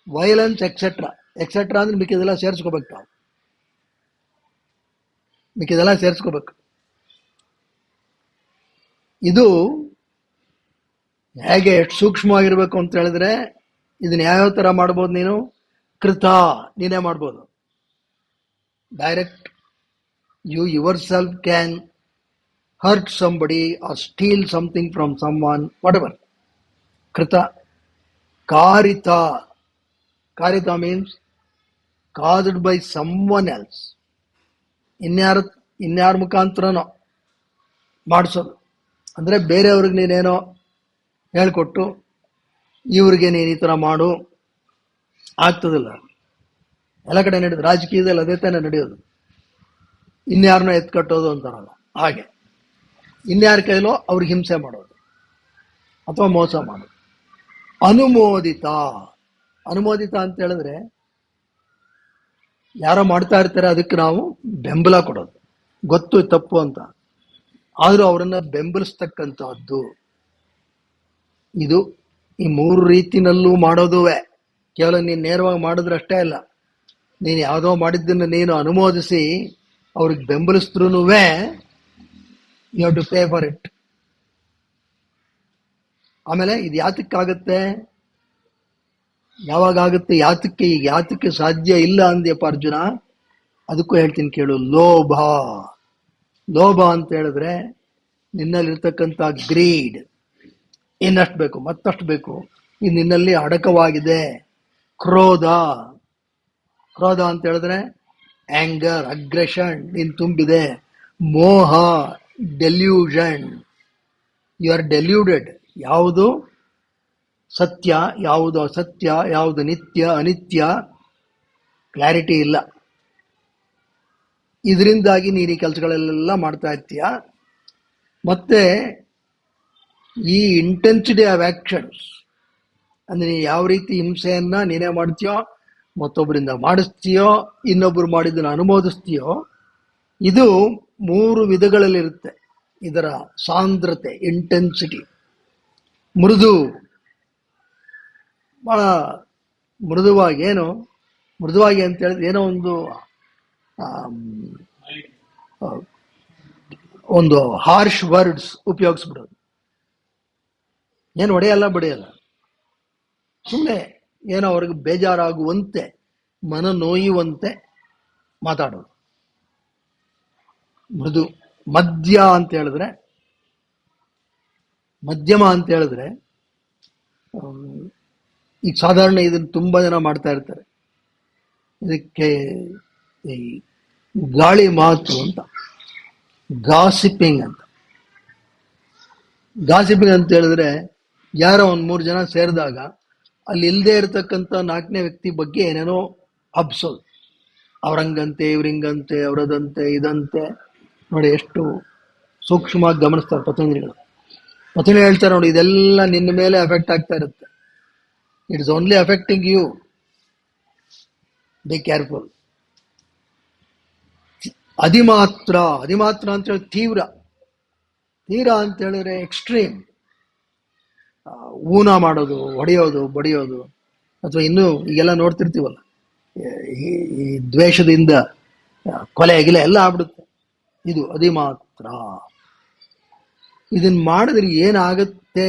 ವೈಲೆನ್ಸ್ ಎಕ್ಸೆಟ್ರಾ. ಎಕ್ಸೆಟ್ರಾ ಅಂದ್ರೆ ಮಿಕ್ಕಿದೆಲ್ಲ ಸೇರಿಸ್ಕೋಬೇಕು. ನಾವು ಮಿಕ್ಕಿದೆಲ್ಲ ಸೇರಿಸ್ಕೋಬೇಕು. ಇದು ಹೇಗೆ ಎಷ್ಟು ಸೂಕ್ಷ್ಮವಾಗಿರ್ಬೇಕು ಅಂತ ಹೇಳಿದ್ರೆ, ಇದನ್ನ ಯಾವ್ಯಾವ ತರ ಮಾಡ್ಬೋದು ನೀನು? ಕೃತ, ನೀನೇ ಮಾಡ್ಬೋದು. Direct you yourself can hurt somebody or steal something from someone, whatever. Krita. Karita. Karita means caused by someone else. ಇನ್ಯಾರ ಮುಖಾಂತರನೋ ಮಾಡಿಸೋದು. ಅಂದರೆ ಬೇರೆಯವ್ರಿಗೆ ನೀನೇನೋ ಹೇಳ್ಕೊಟ್ಟು ಇವ್ರಿಗೆ ನೀನು ಈ ಥರ ಮಾಡು, ಆಗ್ತದಿಲ್ಲ. ಎಲ್ಲ ಕಡೆ ನಡೆಯೋದು, ರಾಜಕೀಯದಲ್ಲಿ ಅದೇ ತಾನೇ ನಡೆಯೋದು. ಇನ್ಯಾರನ್ನೋ ಎತ್ಕಟ್ಟೋದು ಅಂತಾರಲ್ಲ, ಹಾಗೆ ಇನ್ಯಾರ ಕೈಲೋ ಅವ್ರಿಗೆ ಹಿಂಸೆ ಮಾಡೋದು ಅಥವಾ ಮೋಸ ಮಾಡೋದು. ಅನುಮೋದಿತ. ಅನುಮೋದಿತ ಅಂತ ಹೇಳಿದ್ರೆ ಯಾರೋ ಮಾಡ್ತಾ ಇರ್ತಾರೆ, ಅದಕ್ಕೆ ನಾವು ಬೆಂಬಲ ಕೊಡೋದು. ಗೊತ್ತು ತಪ್ಪು ಅಂತ, ಆದರೂ ಅವರನ್ನ ಬೆಂಬಲಿಸ್ತಕ್ಕಂಥದ್ದು. ಇದು ಈ ಮೂರು ರೀತಿನಲ್ಲೂ ಮಾಡೋದುವೆ. ಕೇವಲ ನೀನು ನೇರವಾಗಿ ಮಾಡಿದ್ರೆ ಅಷ್ಟೇ ಅಲ್ಲ, ನೀನು ಯಾವುದೋ ಮಾಡಿದ್ದನ್ನು ನೀನು ಅನುಮೋದಿಸಿ ಅವ್ರಿಗೆ ಬೆಂಬಲಿಸಿದ್ರೂ you have to pay for it. ಆಮೇಲೆ ಇದು ಯಾತಕ್ಕಾಗತ್ತೆ, ಯಾವಾಗ ಆಗುತ್ತೆ, ಯಾತಕ್ಕೆ? ಈಗ ಯಾತಕ್ಕೆ ಸಾಧ್ಯ ಇಲ್ಲ ಅಂದ್ಯಪ್ಪ ಅರ್ಜುನ, ಅದಕ್ಕೂ ಹೇಳ್ತೀನಿ ಕೇಳು. ಲೋಭ. ಲೋಭ ಅಂತ ಹೇಳಿದ್ರೆ ನಿನ್ನಲ್ಲಿರ್ತಕ್ಕಂಥ ಗ್ರೀಡ್, ಇನ್ನಷ್ಟು ಬೇಕು ಮತ್ತಷ್ಟು ಬೇಕು, ಇದು ನಿನ್ನಲ್ಲಿ ಅಡಕವಾಗಿದೆ. ಕ್ರೋಧ. ಕ್ರೋಧ ಅಂತ ಹೇಳಿದ್ರೆ ಆಂಗರ್, ಅಗ್ರೆಷನ್ ನೀನು ತುಂಬಿದೆ. ಮೋಹ, ಡೆಲ್ಯೂಷನ್, ಯು ಆರ್ ಡೆಲ್ಯೂಡೆಡ್. ಯಾವುದು ಸತ್ಯ, ಯಾವುದು ಅಸತ್ಯ, ಯಾವುದು ನಿತ್ಯ ಅನಿತ್ಯ, ಕ್ಲಾರಿಟಿ ಇಲ್ಲ. ಇದರಿಂದಾಗಿ ನೀನು ಈ ಕೆಲಸಗಳೆಲ್ಲ ಮಾಡ್ತಾ ಇರ್ತೀಯ. ಮತ್ತೆ ಈ ಇಂಟೆನ್ಸಿಟಿ ಆಫ್ ಆಕ್ಷನ್ಸ್ ಅಂದ್ರೆ ಯಾವ ರೀತಿ ಹಿಂಸೆಯನ್ನ ನೀನೇ ಮಾಡ್ತೀಯೋ, ಮತ್ತೊಬ್ಬರಿಂದ ಮಾಡಿಸ್ತೀಯೋ, ಇನ್ನೊಬ್ಬರು ಮಾಡಿದ್ದನ್ನು ಅನುಮೋದಿಸ್ತೀಯೋ, ಇದು ಮೂರು ವಿಧಗಳಲ್ಲಿರುತ್ತೆ. ಇದರ ಸಾಂದ್ರತೆ, ಇಂಟೆನ್ಸಿಟಿ. ಮೃದು, ಬಹಳ ಮೃದುವಾಗಿ, ಏನು ಮೃದುವಾಗಿ ಅಂತ ಹೇಳಿದ್ರೆ ಏನೋ ಆ, ಒಂದು ಹಾರ್ಶ್ ವರ್ಡ್ಸ್ ಉಪಯೋಗಿಸ್ಬಿಡೋದು. ಏನು ಹೊಡೆಯಲ್ಲ ಬಡಿಯಲ್ಲ, ಸುಮ್ಮನೆ ಏನೋ ಅವ್ರಿಗೆ ಬೇಜಾರಾಗುವಂತೆ, ಮನ ನೋಯುವಂತೆ ಮಾತಾಡೋದು. ಮೃದು. ಮಧ್ಯಮ ಅಂತ ಹೇಳಿದ್ರೆ ಈಗ ಸಾಧಾರಣ ಇದನ್ನು ತುಂಬಾ ಜನ ಮಾಡ್ತಾ ಇರ್ತಾರೆ. ಇದಕ್ಕೆ ಈ ಗಾಳಿ ಮಾತು ಅಂತ, ಗಾಸಿಪಿಂಗ್ ಅಂತ. ಗಾಸಿಪಿಂಗ್ ಅಂತ ಹೇಳಿದ್ರೆ ಯಾರೋ ಒಂದ್ 3 ಜನ ಸೇರಿದಾಗ ಅಲ್ಲಿ ಇಲ್ಲದೆ ಇರತಕ್ಕಂಥ 4ನೇ ವ್ಯಕ್ತಿ ಬಗ್ಗೆ ಏನೇನೋ ಹಬ್ಸೋದು. ಅವ್ರಂಗಂತೆ, ಇವ್ರಿಂಗಂತೆ, ಅವರದಂತೆ, ಇದಂತೆ. ನೋಡಿ ಎಷ್ಟು ಸೂಕ್ಷ್ಮವಾಗಿ ಗಮನಿಸ್ತಾರೆ ಪತಂಜಲಿಗಳು. ಪತಂಜಲಿ ಹೇಳ್ತಾರೆ ನೋಡಿ, ಇದೆಲ್ಲ ನಿನ್ನ ಮೇಲೆ ಅಫೆಕ್ಟ್ ಆಗ್ತಾ ಇರುತ್ತೆ. It's only affecting you, be careful. ಅಧಿಮಾತ್ರ ಅಂತ ಹೇಳಿ ತೀವ್ರ ಅಂತ ಹೇಳಿದ್ರೆ ಎಕ್ಸ್ಟ್ರೀಮ್. ಊನ ಮಾಡೋದು, ಹೊಡೆಯೋದು, ಬಡಿಯೋದು, ಅಥವಾ ಇನ್ನೂ ಈಗೆಲ್ಲ ನೋಡ್ತಿರ್ತೀವಲ್ಲ, ಈ ದ್ವೇಷದಿಂದ ಕೊಲೆ ಗಿಲೆ ಎಲ್ಲ ಆಗ್ಬಿಡುತ್ತೆ. ಇದು ಅಧಿಮಾತ್ರ. ಇದನ್ನ ಮಾಡಿದ್ರೆ ಏನಾಗುತ್ತೆ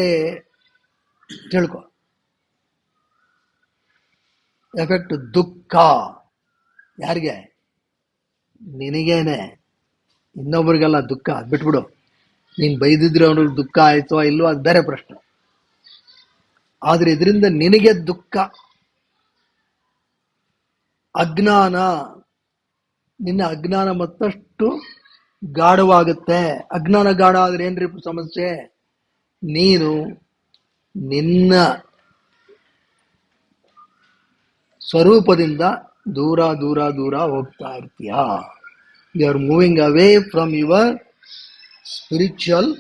ತಿಳ್ಕೊ. ಎಫೆಕ್ಟ್ ದುಃಖ. ಯಾರಿಗೆ? ನಿನಗೇನೆ, ಇನ್ನೊಬ್ರಿಗೆಲ್ಲ ದುಃಖ. ಬಿಟ್ಬಿಡು. ನೀನ್ ಬೈದಿದ್ರೆ ಅವ್ರಿಗೆ ದುಃಖ ಆಯ್ತೋ ಇಲ್ವೋ ಅದು ಬೇರೆ ಪ್ರಶ್ನೆ. ಆದ್ರೆ ಇದರಿಂದ ನಿನಗೆ ದುಃಖ. ಅಜ್ಞಾನ, ನಿನ್ನ ಅಜ್ಞಾನ ಮತ್ತಷ್ಟು ಗಾಢವಾಗುತ್ತೆ. ಅಜ್ಞಾನ ಗಾಢ ಆದ್ರೆ ಏನ್ರಿ ಸಮಸ್ಯೆ? ನೀನು ನಿನ್ನ ಸ್ವರೂಪದಿಂದ ದೂರ ಹೋಗ್ತಾ ಇರ್ತೀಯ. You are moving away from your spiritual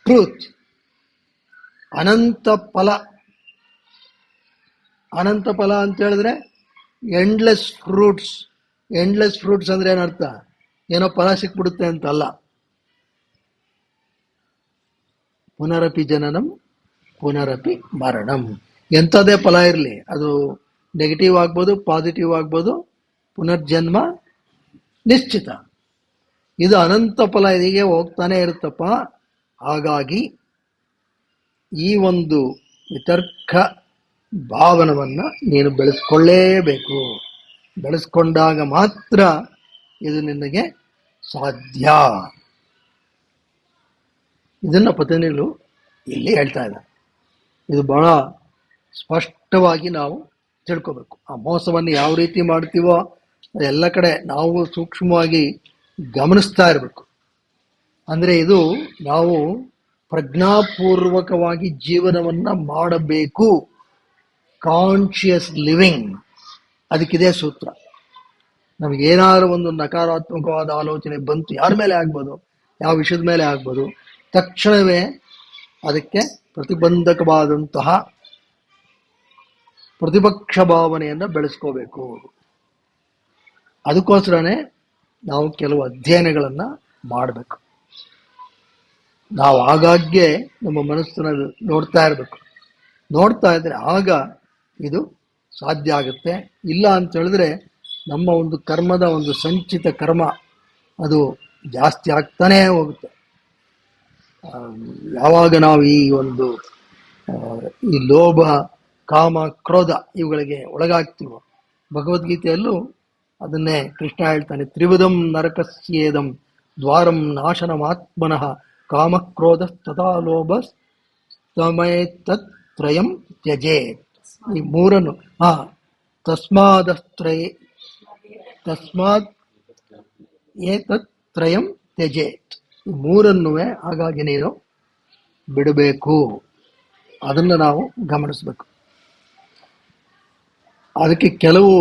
truth. ಅನಂತ ಫಲ ಅಂತ ಹೇಳಿದ್ರೆ ಎಂಡ್ಲೆಸ್ ಫ್ರೂಟ್ಸ್ ಅಂದ್ರೆ ಏನರ್ಥ? ಏನೋ ಫಲ ಸಿಕ್ಬಿಡುತ್ತೆ ಅಂತ ಅಲ್ಲ. ಪುನರಪಿ ಜನನಂ ಪುನರಪಿ ಮರಣಂ. ಎಂಥದೇ ಫಲ ಇರಲಿ, ಅದು ನೆಗೆಟಿವ್ ಆಗ್ಬೋದು, ಪಾಸಿಟಿವ್ ಆಗ್ಬೋದು, ಪುನರ್ಜನ್ಮ ನಿಶ್ಚಿತ. ಇದು ಅನಂತ ಫಲ, ಹೀಗೆ ಹೋಗ್ತಾನೆ ಇರುತ್ತಪ್ಪ. ಹಾಗಾಗಿ ಈ ಒಂದು ವಿತರ್ಕ ಭಾವನವನ್ನ ನೀನು ಬೆಳೆಸ್ಕೊಳ್ಳೇಬೇಕು. ಬೆಳೆಸ್ಕೊಂಡಾಗ ಮಾತ್ರ ಇದು ನಿನಗೆ ಸಾಧ್ಯ. ಇದನ್ನ ಪತಂಜಲಿಗಳು ಇಲ್ಲಿ ಹೇಳ್ತಾ ಇದ್ದಾರೆ. ಇದು ಬಹಳ ಸ್ಪಷ್ಟವಾಗಿ ನಾವು ತಿಳ್ಕೋಬೇಕು. ಆ ಮೋಸವನ್ನು ಯಾವ ರೀತಿ ಮಾಡ್ತೀವೋ ಎಲ್ಲ ಕಡೆ ನಾವು ಸೂಕ್ಷ್ಮವಾಗಿ ಗಮನಿಸ್ತಾ ಇರಬೇಕು. ಅಂದ್ರೆ ಇದು ನಾವು ಪ್ರಜ್ಞಾಪೂರ್ವಕವಾಗಿ ಜೀವನವನ್ನ ಮಾಡಬೇಕು. ಕಾನ್ಶಿಯಸ್ ಲಿವಿಂಗ್, ಅದಕ್ಕಿದೆ ಸೂತ್ರ. ನಮಗೇನಾದ್ರೂ ಒಂದು ನಕಾರಾತ್ಮಕವಾದ ಆಲೋಚನೆ ಬಂತು, ಯಾರ ಮೇಲೆ ಆಗ್ಬೋದು, ಯಾವ ವಿಷಯದ ಮೇಲೆ ಆಗ್ಬೋದು, ತಕ್ಷಣವೇ ಅದಕ್ಕೆ ಪ್ರತಿಬಂಧಕವಾದಂತಹ ಪ್ರತಿಪಕ್ಷ ಭಾವನೆಯನ್ನ ಬೆಳೆಸ್ಕೋಬೇಕು. ಅದಕ್ಕೋಸ್ಕರನೇ ನಾವು ಕೆಲವು ಅಧ್ಯಯನಗಳನ್ನ ಮಾಡಬೇಕು. ನಾವು ಆಗಾಗ್ಗೆ ನಮ್ಮ ಮನಸ್ಸನ್ನು ನೋಡ್ತಾ ಇರಬೇಕು. ನೋಡ್ತಾ ಇದ್ರೆ ಆಗ ಇದು ಸಾಧ್ಯ ಆಗುತ್ತೆ. ಇಲ್ಲ ಅಂತ ಹೇಳಿದ್ರೆ ನಮ್ಮ ಒಂದು ಕರ್ಮದ ಒಂದು ಸಂಚಿತ ಕರ್ಮ ಅದು ಜಾಸ್ತಿ ಆಗ್ತಾನೇ ಹೋಗುತ್ತೆ. ಯಾವಾಗ ನಾವು ಈ ಲೋಭ, ಕಾಮ, ಕ್ರೋಧ ಇವುಗಳಿಗೆ ಒಳಗಾಗ್ತೀವೋ, ಭಗವದ್ಗೀತೆಯಲ್ಲೂ ಅದನ್ನೇ ಕೃಷ್ಣ ಹೇಳ್ತಾನೆ, ತ್ರಿವಿಧಂ ನರಕಸ್ಯೇದಂ ದ್ವಾರಂ ನಾಶನಮಾತ್ಮನಃ ಕಾಮ ಕ್ರೋಧ ತಥಾ ಲೋಭ ತಮೇತತ್ರಯಂ ತ್ಯಜೇತ್. ಈ ಮೂರನ್ನು ತಸ್ಮಾತ್ ಏತತ್ರಯಂ ತ್ಯಜೇತ್. ಈ ಮೂರನ್ನು ಹಾಗಾಗಿ ನೀನು ಬಿಡಬೇಕು. ಅದನ್ನು ನಾವು ಗಮನಿಸಬೇಕು. ಅದಕ್ಕೆ ಕೆಲವು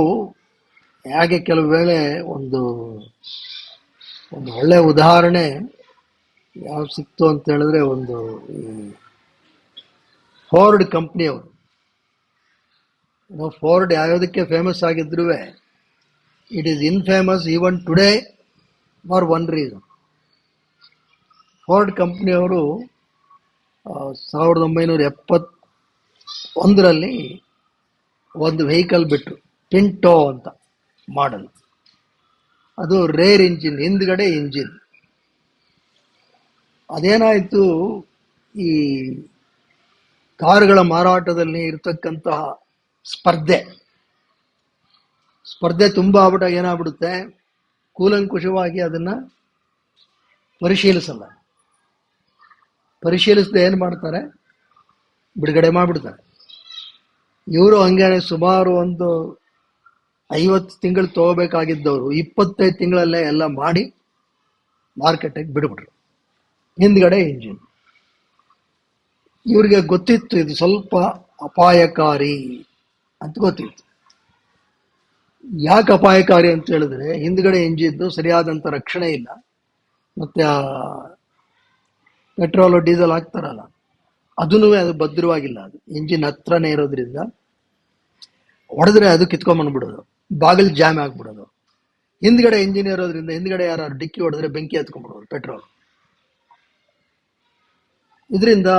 ವೇಳೆ ಒಂದು ಒಳ್ಳೆ ಉದಾಹರಣೆ ಯಾವ ಸಿಕ್ತು ಅಂತ ಹೇಳಿದ್ರೆ, ಒಂದು ಫೋರ್ಡ್ ಕಂಪ್ನಿಯವರು. ಫೋರ್ಡ್ ಯಾವುದಕ್ಕೆ ಫೇಮಸ್ ಆಗಿದ್ರು, it is infamous even today for one reason. Ford ಕಂಪ್ನಿಯವರು 1971ರಲ್ಲಿ ಒಂದು ವೆಹಿಕಲ್ ಬಿಟ್ಟರು, ಟಿಂಟೋ ಅಂತ ಮಾಡಲ್. ಅದು ರೇರ್ ಇಂಜಿನ್, ಹಿಂದ್ಗಡೆ ಇಂಜಿನ್. ಅದೇನಾಯಿತು, ಈ ಕಾರುಗಳ ಮಾರಾಟದಲ್ಲಿ ಇರತಕ್ಕಂತಹ ಸ್ಪರ್ಧೆ ತುಂಬ ಆಗ್ಬಿಟ್ಟಾಗ ಏನಾಗ್ಬಿಡುತ್ತೆ, ಕೂಲಂಕುಷವಾಗಿ ಅದನ್ನ ಪರಿಶೀಲಿಸದೆ ಏನು ಮಾಡ್ತಾರೆ, ಬಿಡುಗಡೆ ಮಾಡಿಬಿಡ್ತಾರೆ. ಇವರು ಹಂಗೇನೆ ಸುಮಾರು ಒಂದು 50 ತಿಂಗಳು ತಗೋಬೇಕಾಗಿದ್ದವರು 25 ತಿಂಗಳಲ್ಲೇ ಎಲ್ಲ ಮಾಡಿ ಮಾರ್ಕೆಟಿಗೆ ಬಿಡ್ಬಿಟ್ರು. ಹಿಂದ್ಗಡೆ ಇಂಜಿನ್. ಇವ್ರಿಗೆ ಗೊತ್ತಿತ್ತು ಇದು ಸ್ವಲ್ಪ ಅಪಾಯಕಾರಿ ಅಂತ ಗೊತ್ತಿತ್ತು. ಯಾಕೆ ಅಪಾಯಕಾರಿ ಅಂತ ಹೇಳಿದ್ರೆ, ಹಿಂದ್ಗಡೆ ಇಂಜಿದ್ದು ಸರಿಯಾದಂಥ ರಕ್ಷಣೆ ಇಲ್ಲ, ಮತ್ತೆ ಆ ಪೆಟ್ರೋಲು ಡೀಸೆಲ್ ಹಾಕ್ತಾರಲ್ಲ ಅದೂ ಅದು ಭದ್ರವಾಗಿಲ್ಲ. ಅದು ಇಂಜಿನ್ ಹತ್ರನೇ ಇರೋದ್ರಿಂದ ಹೊಡೆದ್ರೆ ಅದು ಕಿತ್ಕೊಂಡ್ಬಂದ್ಬಿಡೋದು, ಬಾಗಿಲು ಜಾಮ್ ಆಗ್ಬಿಡೋದು. ಹಿಂದ್ಗಡೆ ಇಂಜಿನ್ ಇರೋದ್ರಿಂದ ಹಿಂದ್ಗಡೆ ಯಾರು ಡಿಕ್ಕಿ ಹೊಡೆದ್ರೆ ಬೆಂಕಿ ಹತ್ಕೊಂಡ್ಬಿಡೋದು ಪೆಟ್ರೋಲ್. ಇದರಿಂದ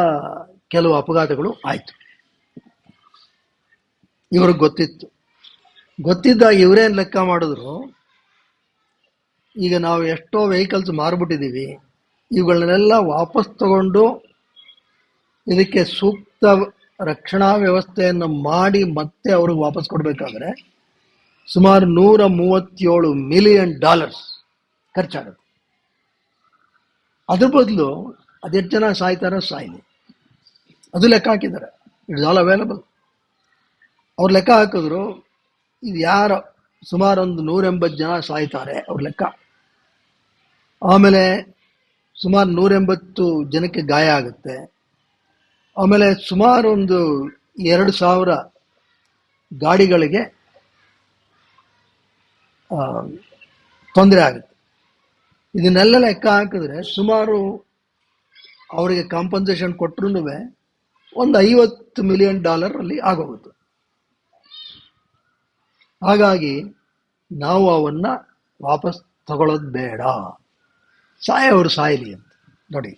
ಕೆಲವು ಅಪಘಾತಗಳು ಆಯ್ತು. ಇವ್ರಿಗೆ ಗೊತ್ತಿದ್ದಾಗ ಇವರೇನು ಲೆಕ್ಕ ಮಾಡಿದ್ರು, ಈಗ ನಾವು ಎಷ್ಟೋ ವೆಹಿಕಲ್ಸ್ ಮಾರ್ಬಿಟ್ಟಿದ್ದೀವಿ, ಇವುಗಳನ್ನೆಲ್ಲ ವಾಪಸ್ ತಗೊಂಡು ಇದಕ್ಕೆ ಸೂಕ್ತ ರಕ್ಷಣಾ ವ್ಯವಸ್ಥೆಯನ್ನು ಮಾಡಿ ಮತ್ತೆ ಅವ್ರಿಗೆ ವಾಪಸ್ ಕೊಡಬೇಕಾದ್ರೆ ಸುಮಾರು $137 ಮಿಲಿಯನ್ ಖರ್ಚಾಗುತ್ತೆ. ಅದ್ರ ಬದಲು ಅದೆಷ್ಟು ಜನ ಸಾಯ್ತಾರೋ ಸಾಯ್ಲಿ, ಅದು ಲೆಕ್ಕ ಹಾಕಿದ್ದಾರೆ. It's all available. ಅವ್ರು ಲೆಕ್ಕ ಹಾಕಿದ್ರು, ಇದು ಯಾರು ಸುಮಾರು ಒಂದು 180 ಜನ ಸಾಯ್ತಾರೆ ಅವ್ರ ಲೆಕ್ಕ. ಆಮೇಲೆ ಸುಮಾರು 180 ಜನಕ್ಕೆ ಗಾಯ ಆಗುತ್ತೆ. ಆಮೇಲೆ ಸುಮಾರು ಒಂದು 2,000 ಗಾಡಿಗಳಿಗೆ ತೊಂದರೆ ಆಗುತ್ತೆ. ಇದನ್ನೆಲ್ಲ ಲೆಕ್ಕ ಹಾಕಿದ್ರೆ ಸುಮಾರು ಅವರಿಗೆ ಕಾಂಪನ್ಸೇಷನ್ ಕೊಟ್ಟರು ಒಂದು $50 ಮಿಲಿಯನ್ ಅಲ್ಲಿ ಆಗೋಗುತ್ತೆ. ಹಾಗಾಗಿ ನಾವು ಅವನ್ನ ವಾಪಸ್ ತಗೊಳ್ಳೋದು ಬೇಡ, ಸಾಯೋರು ಸಾಯಲಿ ಅಂತ. ನೋಡಿ,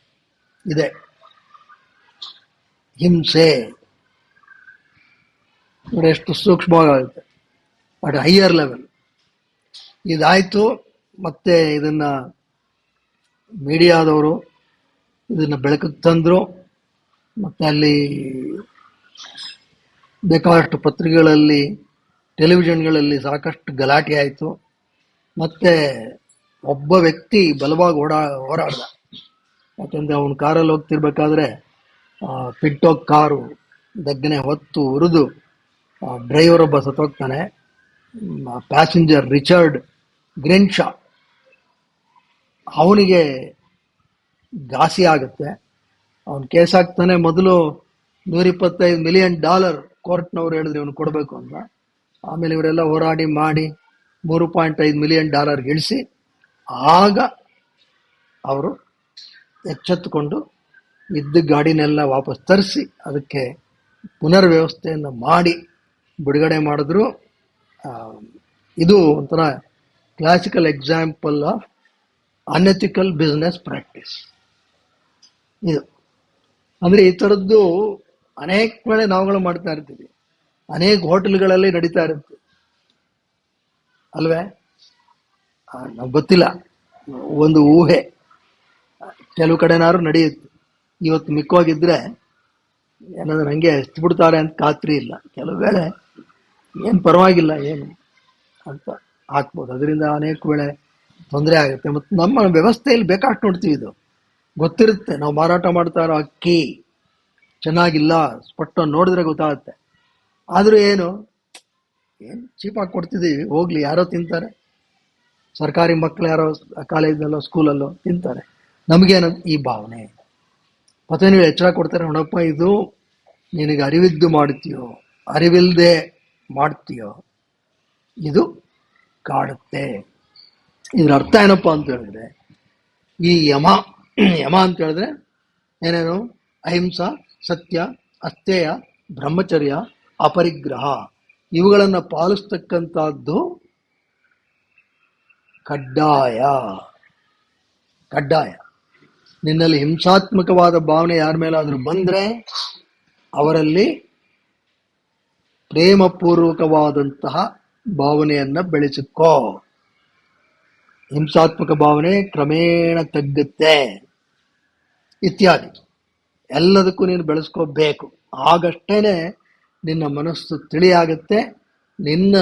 ಇದೆ ಹಿಂಸೆ. ನೋಡಿ ಎಷ್ಟು ಸೂಕ್ಷ್ಮವಾಗುತ್ತೆ, ಅಟ್ ಹೈಯರ್ ಲೆವೆಲ್. ಇದಾಯ್ತು. ಮತ್ತೆ ಇದನ್ನ ಮೀಡಿಯಾದವರು ಇದನ್ನ ಬೆಳಕಿಗೆ ತಂದ್ರು. ಮತ್ತೆ ಅಲ್ಲಿ ಬೇಕಾದಷ್ಟು ಪತ್ರಿಕೆಗಳಲ್ಲಿ, ಟೆಲಿವಿಷನ್ಗಳಲ್ಲಿ ಸಾಕಷ್ಟು ಗಲಾಟೆ ಆಯಿತು. ಮತ್ತೆ ಒಬ್ಬ ವ್ಯಕ್ತಿ ಬಲವಾಗಿ ಹೋರಾಡ್ದ. ಯಾಕಂದ್ರೆ ಅವನ ಕಾರಲ್ಲಿ ಹೋಗ್ತಿರ್ಬೇಕಾದ್ರೆ ಪಿಂಟೋ ಕಾರು ದಗ್ಗನೆ ಹೊತ್ತು ಉರಿದು ಡ್ರೈವರ್ ಒಬ್ಬ ಸತ್ತೋಗ್ತಾನೆ. ಪ್ಯಾಸೆಂಜರ್ ರಿಚರ್ಡ್ ಗ್ರೆನ್ಶಾ, ಅವನಿಗೆ ಘಾಸಿ ಆಗುತ್ತೆ. ಅವನು ಕೇಸ್ ಹಾಕ್ತಾನೆ. ಮೊದಲು $125 ಮಿಲಿಯನ್ ಕೋರ್ಟ್ನವ್ರು ಹೇಳಿದ್ರೆ ಇವನು ಕೊಡಬೇಕು ಅಂತ. ಆಮೇಲೆ ಇವರೆಲ್ಲ ಹೋರಾಡಿ ಮಾಡಿ $3.5 ಮಿಲಿಯನ್ ಇಳಿಸಿ ಆಗ ಅವರು ಎಚ್ಚೆತ್ತುಕೊಂಡು ಇದ್ದ ಗಾಡಿನೆಲ್ಲ ವಾಪಸ್ ತರಿಸಿ ಅದಕ್ಕೆ ಪುನರ್ ವ್ಯವಸ್ಥೆಯನ್ನು ಮಾಡಿ ಬಿಡುಗಡೆ ಮಾಡಿದ್ರು. ಇದು ಒಂಥರ classical example of unethical business practice. ಇದು ಅಂದರೆ ಈ ಥರದ್ದು ಅನೇಕ ವೇಳೆ ನಾವುಗಳು ಮಾಡ್ತಾ ಇರ್ತೀವಿ, ಅನೇಕ ಹೋಟೆಲ್ಗಳಲ್ಲಿ ನಡೀತಾ ಇರುತ್ತೆ ಅಲ್ವೇ? ನಾವು ಗೊತ್ತಿಲ್ಲ, ಒಂದು ಊಹೆ. ಕೆಲವು ಕಡೆನಾದ್ರು ನಡೆಯುತ್ತೆ. ಇವತ್ತು ಮಿಕ್ಕೋಗಿದ್ರೆ ಏನಾದ್ರು ಹಂಗೆ ಬಿಡ್ತಾರೆ ಅಂತ ಖಾತ್ರಿ ಇಲ್ಲ. ಕೆಲವು ವೇಳೆ ಏನು ಪರವಾಗಿಲ್ಲ ಏನು ಅಂತ ಹಾಕ್ಬೋದು. ಅದರಿಂದ ಅನೇಕ ವೇಳೆ ತೊಂದರೆ ಆಗುತ್ತೆ. ಮತ್ತು ನಮ್ಮ ವ್ಯವಸ್ಥೆಯಲ್ಲಿ ಬೇಕಾಷ್ಟು ನೋಡ್ತೀವಿ. ಇದು ಗೊತ್ತಿರುತ್ತೆ. ನಾವು ಮಾರಾಟ ಮಾಡ್ತಾ ಇರೋ ಅಕ್ಕಿ ಚೆನ್ನಾಗಿಲ್ಲ, ಸ್ಪಷ್ಟ ನೋಡಿದ್ರೆ ಗೊತ್ತಾಗುತ್ತೆ. ಆದರೂ ಏನು ಚೀಪಾಗಿ ಕೊಡ್ತಿದ್ದೀವಿ, ಹೋಗ್ಲಿ ಯಾರೋ ತಿಂತಾರೆ. ಸರ್ಕಾರಿ ಮಕ್ಕಳು ಯಾರೋ ಕಾಲೇಜಲ್ಲೋ ಸ್ಕೂಲಲ್ಲೋ ತಿಂತಾರೆ. ನಮಗೇನು ಈ ಭಾವನೆ. ಮತ್ತೆ ನೀವು ಎಚ್ಚರ ಕೊಡ್ತಾರೆ, ನೋಡಪ್ಪ ಇದು ನಿನಗೆ ಅರಿವಿದ್ದು ಮಾಡ್ತೀಯೋ ಅರಿವಿಲ್ಲದೆ ಮಾಡ್ತೀಯೋ ಇದು ಕಾಡುತ್ತೆ. ಇದ್ರ ಅರ್ಥ ಏನಪ್ಪ ಅಂತ ಹೇಳಿದ್ರೆ, ಈ ಯಮ ಅಂತ ಹೇಳಿದ್ರೆ ಏನೇನು? ಅಹಿಂಸಾ, ಸತ್ಯ, ಅಸ್ಥೇಯ, ಬ್ರಹ್ಮಚರ್ಯ, ಅಪರಿಗ್ರಹ, ಇವುಗಳನ್ನು ಪಾಲಿಸ್ತಕ್ಕಂಥದ್ದು ಕಡ್ಡಾಯ. ನಿನ್ನಲ್ಲಿ ಹಿಂಸಾತ್ಮಕವಾದ ಭಾವನೆ ಯಾರ ಮೇಲಾದ್ರೂ ಬಂದ್ರೆ ಅವರಲ್ಲಿ ಪ್ರೇಮಪೂರ್ವಕವಾದಂತಹ ಭಾವನೆಯನ್ನ ಬೆಳೆಸಿಕೋ. ಹಿಂಸಾತ್ಮಕ ಭಾವನೆ ಕ್ರಮೇಣ ತಗ್ಗುತ್ತೆ ಇತ್ಯಾದಿ. ಎಲ್ಲದಕ್ಕೂ ನೀನು ಬೆಳೆಸ್ಕೋಬೇಕು. ಆಗಷ್ಟೇನೆ ನಿನ್ನ ಮನಸ್ಸು ತಿಳಿಯಾಗುತ್ತೆ. ನಿನ್ನ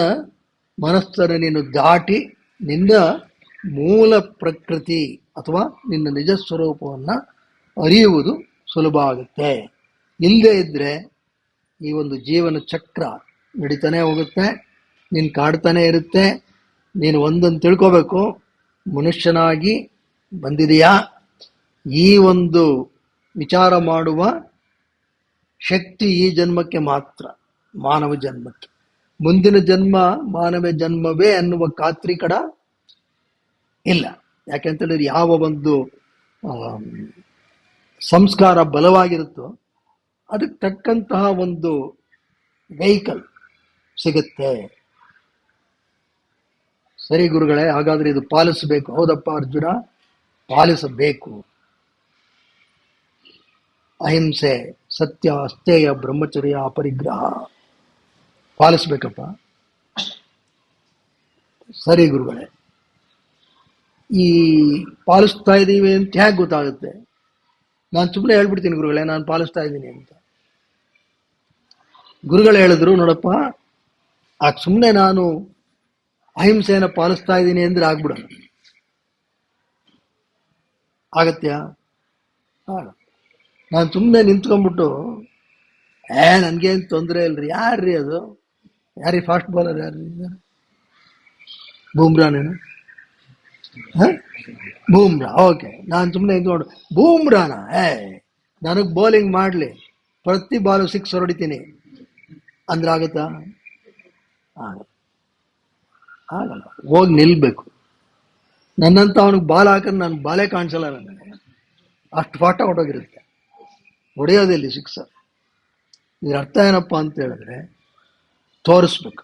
ಮನಸ್ಸನ್ನು ನೀನು ದಾಟಿ ನಿನ್ನ ಮೂಲ ಪ್ರಕೃತಿ ಅಥವಾ ನಿನ್ನ ನಿಜ ಸ್ವರೂಪವನ್ನು ಅರಿಯುವುದು ಸುಲಭ ಆಗುತ್ತೆ. ಇಲ್ಲದೇ ಇದ್ದರೆ ಈ ಒಂದು ಜೀವನ ಚಕ್ರ ನಡೀತಾನೆ ಹೋಗುತ್ತೆ, ನೀನು ಕಾಡ್ತಾನೆ ಇರುತ್ತೆ. ನೀನು ಒಂದನ್ನು ತಿಳ್ಕೋಬೇಕು, ಮನುಷ್ಯನಾಗಿ ಬಂದಿದೆಯಾ, ಈ ಒಂದು ವಿಚಾರ ಮಾಡುವ ಶಕ್ತಿ ಈ ಜನ್ಮಕ್ಕೆ ಮಾತ್ರ, ಮಾನವ ಜನ್ಮಕ್ಕೆ. ಮುಂದಿನ ಜನ್ಮ ಮಾನವ ಜನ್ಮವೇ ಅನ್ನುವ ಖಾತ್ರಿ ಕಡ ಇಲ್ಲ. ಯಾಕೆಂತೇಳಿದ್ರೆ ಯಾವ ಒಂದು ಸಂಸ್ಕಾರ ಬಲವಾಗಿರುತ್ತೋ ಅದಕ್ಕೆ ತಕ್ಕಂತಹ ಒಂದು ವೆಹಿಕಲ್ ಸಿಗುತ್ತೆ. ಸರಿ ಗುರುಗಳೇ, ಹಾಗಾದ್ರೆ ಇದು ಪಾಲಿಸಬೇಕು. ಹೌದಪ್ಪ ಅರ್ಜುನ, ಪಾಲಿಸಬೇಕು. ಅಹಿಂಸೆ, ಸತ್ಯ, ಅಸ್ಥೇಯ, ಬ್ರಹ್ಮಚರ್ಯ, ಅಪರಿಗ್ರಹ ಪಾಲಿಸ್ಬೇಕಪ್ಪ. ಸರಿ ಗುರುಗಳೇ, ಈ ಪಾಲಿಸ್ತಾ ಇದ್ದೀವಿ ಅಂತ ಹೇಗೆ ಗೊತ್ತಾಗುತ್ತೆ? ನಾನು ಸುಮ್ಮನೆ ಹೇಳ್ಬಿಡ್ತೀನಿ ಗುರುಗಳೇ, ನಾನು ಪಾಲಿಸ್ತಾ ಇದ್ದೀನಿ ಅಂತ. ಗುರುಗಳು ಹೇಳಿದ್ರು, ನೋಡಪ್ಪ, ಆಗ ಸುಮ್ಮನೆ ನಾನು ಅಹಿಂಸೆಯನ್ನು ಪಾಲಿಸ್ತಾ ಇದ್ದೀನಿ ಅಂದ್ರೆ ಆಗ್ಬಿಡೋಣ. ಆಗತ್ಯಾ? ನಾನು ಸುಮ್ಮನೆ ನಿಂತ್ಕೊಂಡ್ಬಿಟ್ಟು ನನಗೇನು ತೊಂದರೆ ಇಲ್ರಿ, ಯಾರ್ರೀ ಅದು, ಯಾರೀ ಫಾಸ್ಟ್ ಬಾಲರ್, ಯಾರ್ರೀ? ಬೂಮ್ರಾನೇನು? ಬೂಮ್ರಾ. ಓಕೆ, ನಾನು ಸುಮ್ಮನೆ ನಿಂತ್ಕೊಂಡು ಬೂಮ್ರಾನ ನನಗೆ ಬೌಲಿಂಗ್ ಮಾಡಲಿ, ಪ್ರತಿ ಬಾಲು 6 ಹೊಡಿತೀನಿ ಅಂದ್ರೆ ಆಗುತ್ತಾ? ಆಗಲ್ಲ. ಹೋಗಿ ನಿಲ್ಬೇಕು. ನನ್ನಂತ ಅವನಿಗೆ ಬಾಲ್ ಹಾಕಿದ್ರೆ ನನ್ನ ಬಾಲೇ ಕಾಣಿಸಲ್ಲ, ನನಗೆ ಅಷ್ಟು ಫಾಟ ಹೊಟ್ಟೋಗಿರುತ್ತೆ. ಹೊಡೆಯೋದಿಲ್ಲ 6. ಇದ್ರ ಅರ್ಥ ಏನಪ್ಪ ಅಂತ ಹೇಳಿದ್ರೆ, ತೋರಿಸ್ಬೇಕು.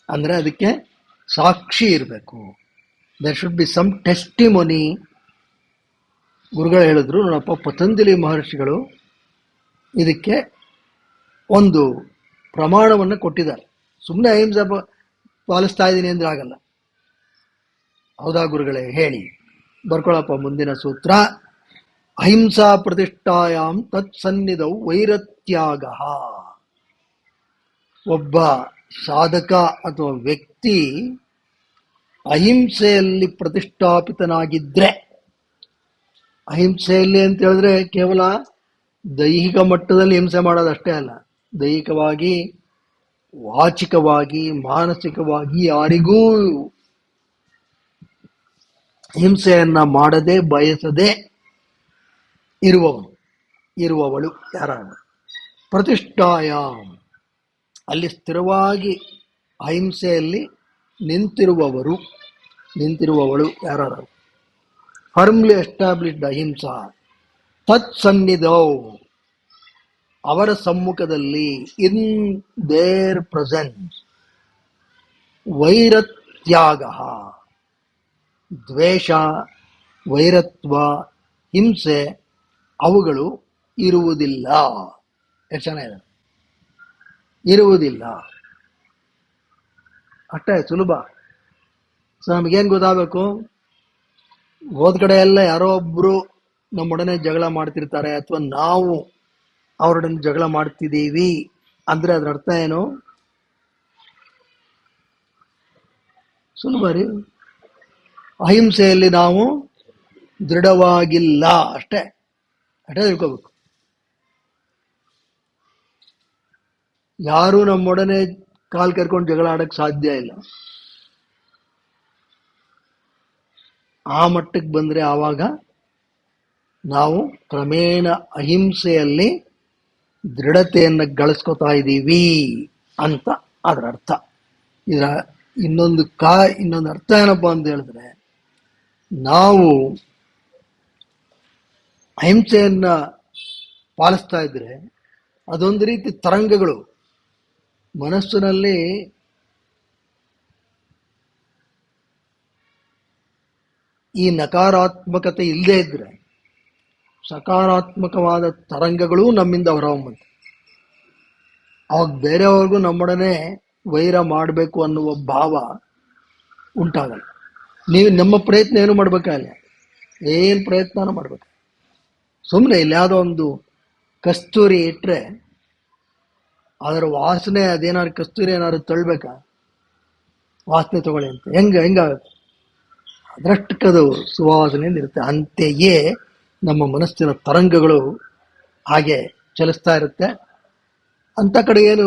ಅಂದರೆ ಅದಕ್ಕೆ ಸಾಕ್ಷಿ ಇರಬೇಕು. There should be some testimony. ಗುರುಗಳು ಹೇಳಿದ್ರು, ನೋಡಪ್ಪ, ಪತಂಜಲಿ ಮಹರ್ಷಿಗಳು ಇದಕ್ಕೆ ಒಂದು ಪ್ರಮಾಣವನ್ನು ಕೊಟ್ಟಿದ್ದಾರೆ. ಸುಮ್ಮನೆ ಅಹಿಂಸೆ ಪಾಲಿಸ್ತಾ ಇದ್ದೀನಿ ಅಂದ್ರೆ ಆಗಲ್ಲ. ಹೌದಾ ಗುರುಗಳೇ? ಹೇಳಿ, ಬರ್ಕೊಳಪ್ಪ ಮುಂದಿನ ಸೂತ್ರ. ಅಹಿಂಸಾ ಪ್ರತಿಷ್ಠಾಯಾಮ್ ತತ್ಸನ್ನಿಧೌ ವೈರತ್ಯಾಗ. ಒಬ್ಬ ಸಾಧಕ ಅಥವಾ ವ್ಯಕ್ತಿ ಅಹಿಂಸೆಯಲ್ಲಿ ಪ್ರತಿಷ್ಠಾಪಿತನಾಗಿದ್ರೆ, ಅಹಿಂಸೆಯಲ್ಲಿ ಅಂತ ಹೇಳಿದ್ರೆ ಕೇವಲ ದೈಹಿಕ ಮಟ್ಟದಲ್ಲಿ ಹಿಂಸೆ ಮಾಡೋದಷ್ಟೇ ಅಲ್ಲ, ದೈಹಿಕವಾಗಿ, ವಾಚಿಕವಾಗಿ, ಮಾನಸಿಕವಾಗಿ ಯಾರಿಗೂ ಹಿಂಸೆಯನ್ನ ಮಾಡದೆ ಬಯಸದೆ ಇರುವವಳು ಯಾರು? ಪ್ರತಿಷ್ಠಾಯಾಮ್, ಅಲ್ಲಿ ಸ್ಥಿರವಾಗಿ ಅಹಿಂಸೆಯಲ್ಲಿ ನಿಂತಿರುವವಳು ಯಾರು? ಫರ್ಮ್ಲಿ ಎಸ್ಟಾಬ್ಲಿಷ್ಡ್ ಅಹಿಂಸಾ. ತತ್ಸನ್ನಿಧೌ, ಅವರ ಸಮ್ಮುಖದಲ್ಲಿ, ಇನ್ ದೇರ್ ಪ್ರೆಸೆನ್ಸ್, ವೈರತ್ಯಾಗ, ದ್ವೇಷ, ವೈರತ್ವ, ಹಿಂಸೆ ಅವುಗಳು ಇರುವುದಿಲ್ಲ. ಎಷ್ಟು ಚೆನ್ನಾಗಿದೆ, ಇರುವುದಿಲ್ಲ. ಅಷ್ಟೇ ಸುಲಭ. ಸೊ ನಮಗೇನು ಗೊತ್ತಾಗಬೇಕು? ಹೋದ ಕಡೆ ಎಲ್ಲ ಯಾರೋ ಒಬ್ರು ನಮ್ಮೊಡನೆ ಜಗಳ ಮಾಡ್ತಿರ್ತಾರೆ, ಅಥವಾ ನಾವು ಅವರೊಡನೆ ಜಗಳ ಮಾಡ್ತಿದ್ದೀವಿ ಅಂದ್ರೆ ಅದರ ಅರ್ಥ ಏನು? ಸುಲಭ ರೀ. ಅಹಿಂಸೆಯಲ್ಲಿ ನಾವು ದೃಢವಾಗಿಲ್ಲ, ಅಷ್ಟೇ ತಿಳ್ಕೋಬೇಕು. ಯಾರು ನಮ್ಮೊಡನೆ ಕಾಲ್ ಕರ್ಕೊಂಡು ಜಗಳ ಆಡಕ್ಕೆ ಸಾಧ್ಯ ಇಲ್ಲ. ಆ ಮಟ್ಟಕ್ಕೆ ಬಂದ್ರೆ ಆವಾಗ ನಾವು ಕ್ರಮೇಣ ಅಹಿಂಸೆಯಲ್ಲಿ ದೃಢತೆಯನ್ನು ಗಳಿಸ್ಕೊತಾ ಇದ್ದೀವಿ ಅಂತ ಅದರ ಅರ್ಥ. ಇದರ ಇನ್ನೊಂದು ಅರ್ಥ ಏನಪ್ಪಾ ಅಂತ ಹೇಳಿದ್ರೆ, ನಾವು ಅಹಿಂಸೆಯನ್ನ ಪಾಲಿಸ್ತಾ ಇದ್ರೆ ಅದೊಂದು ರೀತಿ ತರಂಗಗಳು ಮನಸ್ಸಿನಲ್ಲಿ ಈ ನಕಾರಾತ್ಮಕತೆ ಇಲ್ಲದೆ ಇದ್ರೆ ಸಕಾರಾತ್ಮಕವಾದ ತರಂಗಗಳು ನಮ್ಮಿಂದ ಹೊರಹೊಮ್ಮುತ್ತೆ. ಅವಾಗ ಬೇರೆಯವ್ರಿಗೂ ನಮ್ಮೊಡನೆ ವೈರ ಮಾಡಬೇಕು ಅನ್ನುವ ಭಾವ ಉಂಟಾಗಲ್ಲ. ನೀವು ನಮ್ಮ ಪ್ರಯತ್ನ ಏನು ಮಾಡ್ಬೇಕಾಗಿಲ್ಲ, ಏನು ಪ್ರಯತ್ನನೂ ಮಾಡ್ಬೇಕು. ಸುಮ್ಮನೆ ಇಲ್ಲಿ ಯಾವುದೋ ಒಂದು ಕಸ್ತೂರಿ ಇಟ್ಟರೆ ಅದರ ವಾಸನೆ, ಅದೇನಾದ್ರು ಕಸ್ತೂರಿ ಏನಾದ್ರು ತಳ್ಬೇಕಾ, ವಾಸನೆ ತಗೊಳ್ಳಿ ಅಂತ ಹೆಂಗಾಗುತ್ತೆ? ಅದರಷ್ಟಕ್ಕದು ಸುವಾಸನೆಯಿಂದ ಇರುತ್ತೆ. ಅಂತೆಯೇ ನಮ್ಮ ಮನಸ್ಸಿನ ತರಂಗಗಳು ಹಾಗೆ ಚಲಿಸ್ತಾ ಇರುತ್ತೆ. ಅಂಥ ಕಡೆ ಏನು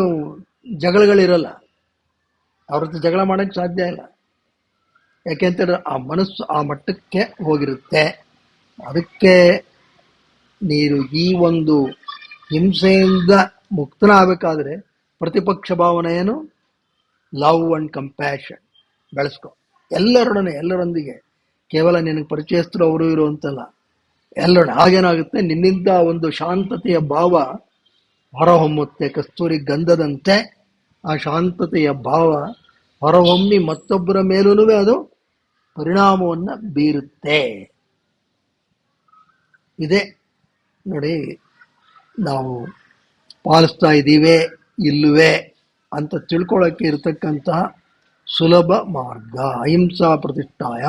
ಜಗಳಗಳಿರಲ್ಲ, ಅವ್ರ ಹತ್ರ ಜಗಳ ಮಾಡೋಕ್ಕೆ ಸಾಧ್ಯ ಇಲ್ಲ. ಯಾಕೆಂತಂದ್ರೆ ಆ ಮನಸ್ಸು ಆ ಮಟ್ಟಕ್ಕೆ ಹೋಗಿರುತ್ತೆ. ಅದಕ್ಕೆ ನೀನು ಈ ಒಂದು ಹಿಂಸೆಯಿಂದ ಮುಕ್ತನ ಆಗಬೇಕಾದ್ರೆ ಪ್ರತಿಪಕ್ಷ ಭಾವನೆ ಏನು, ಲವ್ ಅಂಡ್ ಕಂಪ್ಯಾಷನ್ ಬೆಳೆಸ್ಕೊ. ಎಲ್ಲರೊಂದಿಗೆ, ಕೇವಲ ನಿನಗೆ ಪರಿಚಯಸ್ಥರು ಅವರು ಇರು ಅಂತಲ್ಲ, ಎಲ್ಲರೊಡನೆ. ಹಾಗೇನಾಗುತ್ತೆ, ನಿನ್ನಿಂದ ಒಂದು ಶಾಂತತೆಯ ಭಾವ ಹೊರಹೊಮ್ಮುತ್ತೆ. ಕಸ್ತೂರಿ ಗಂಧದಂತೆ ಆ ಶಾಂತತೆಯ ಭಾವ ಹೊರಹೊಮ್ಮಿ ಮತ್ತೊಬ್ಬರ ಮೇಲೂ ಅದು ಪರಿಣಾಮವನ್ನು ಬೀರುತ್ತೆ. ಇದೇ ನೋಡಿ, ನಾವು ಪಾಲಿಸ್ತಾ ಇದ್ದೀವೇ ಇಲ್ಲವೇ ಅಂತ ತಿಳ್ಕೊಳ್ಳೋಕ್ಕೆ ಇರತಕ್ಕಂತಹ ಸುಲಭ ಮಾರ್ಗ. ಅಹಿಂಸಾ ಪ್ರತಿಷ್ಠಾಯ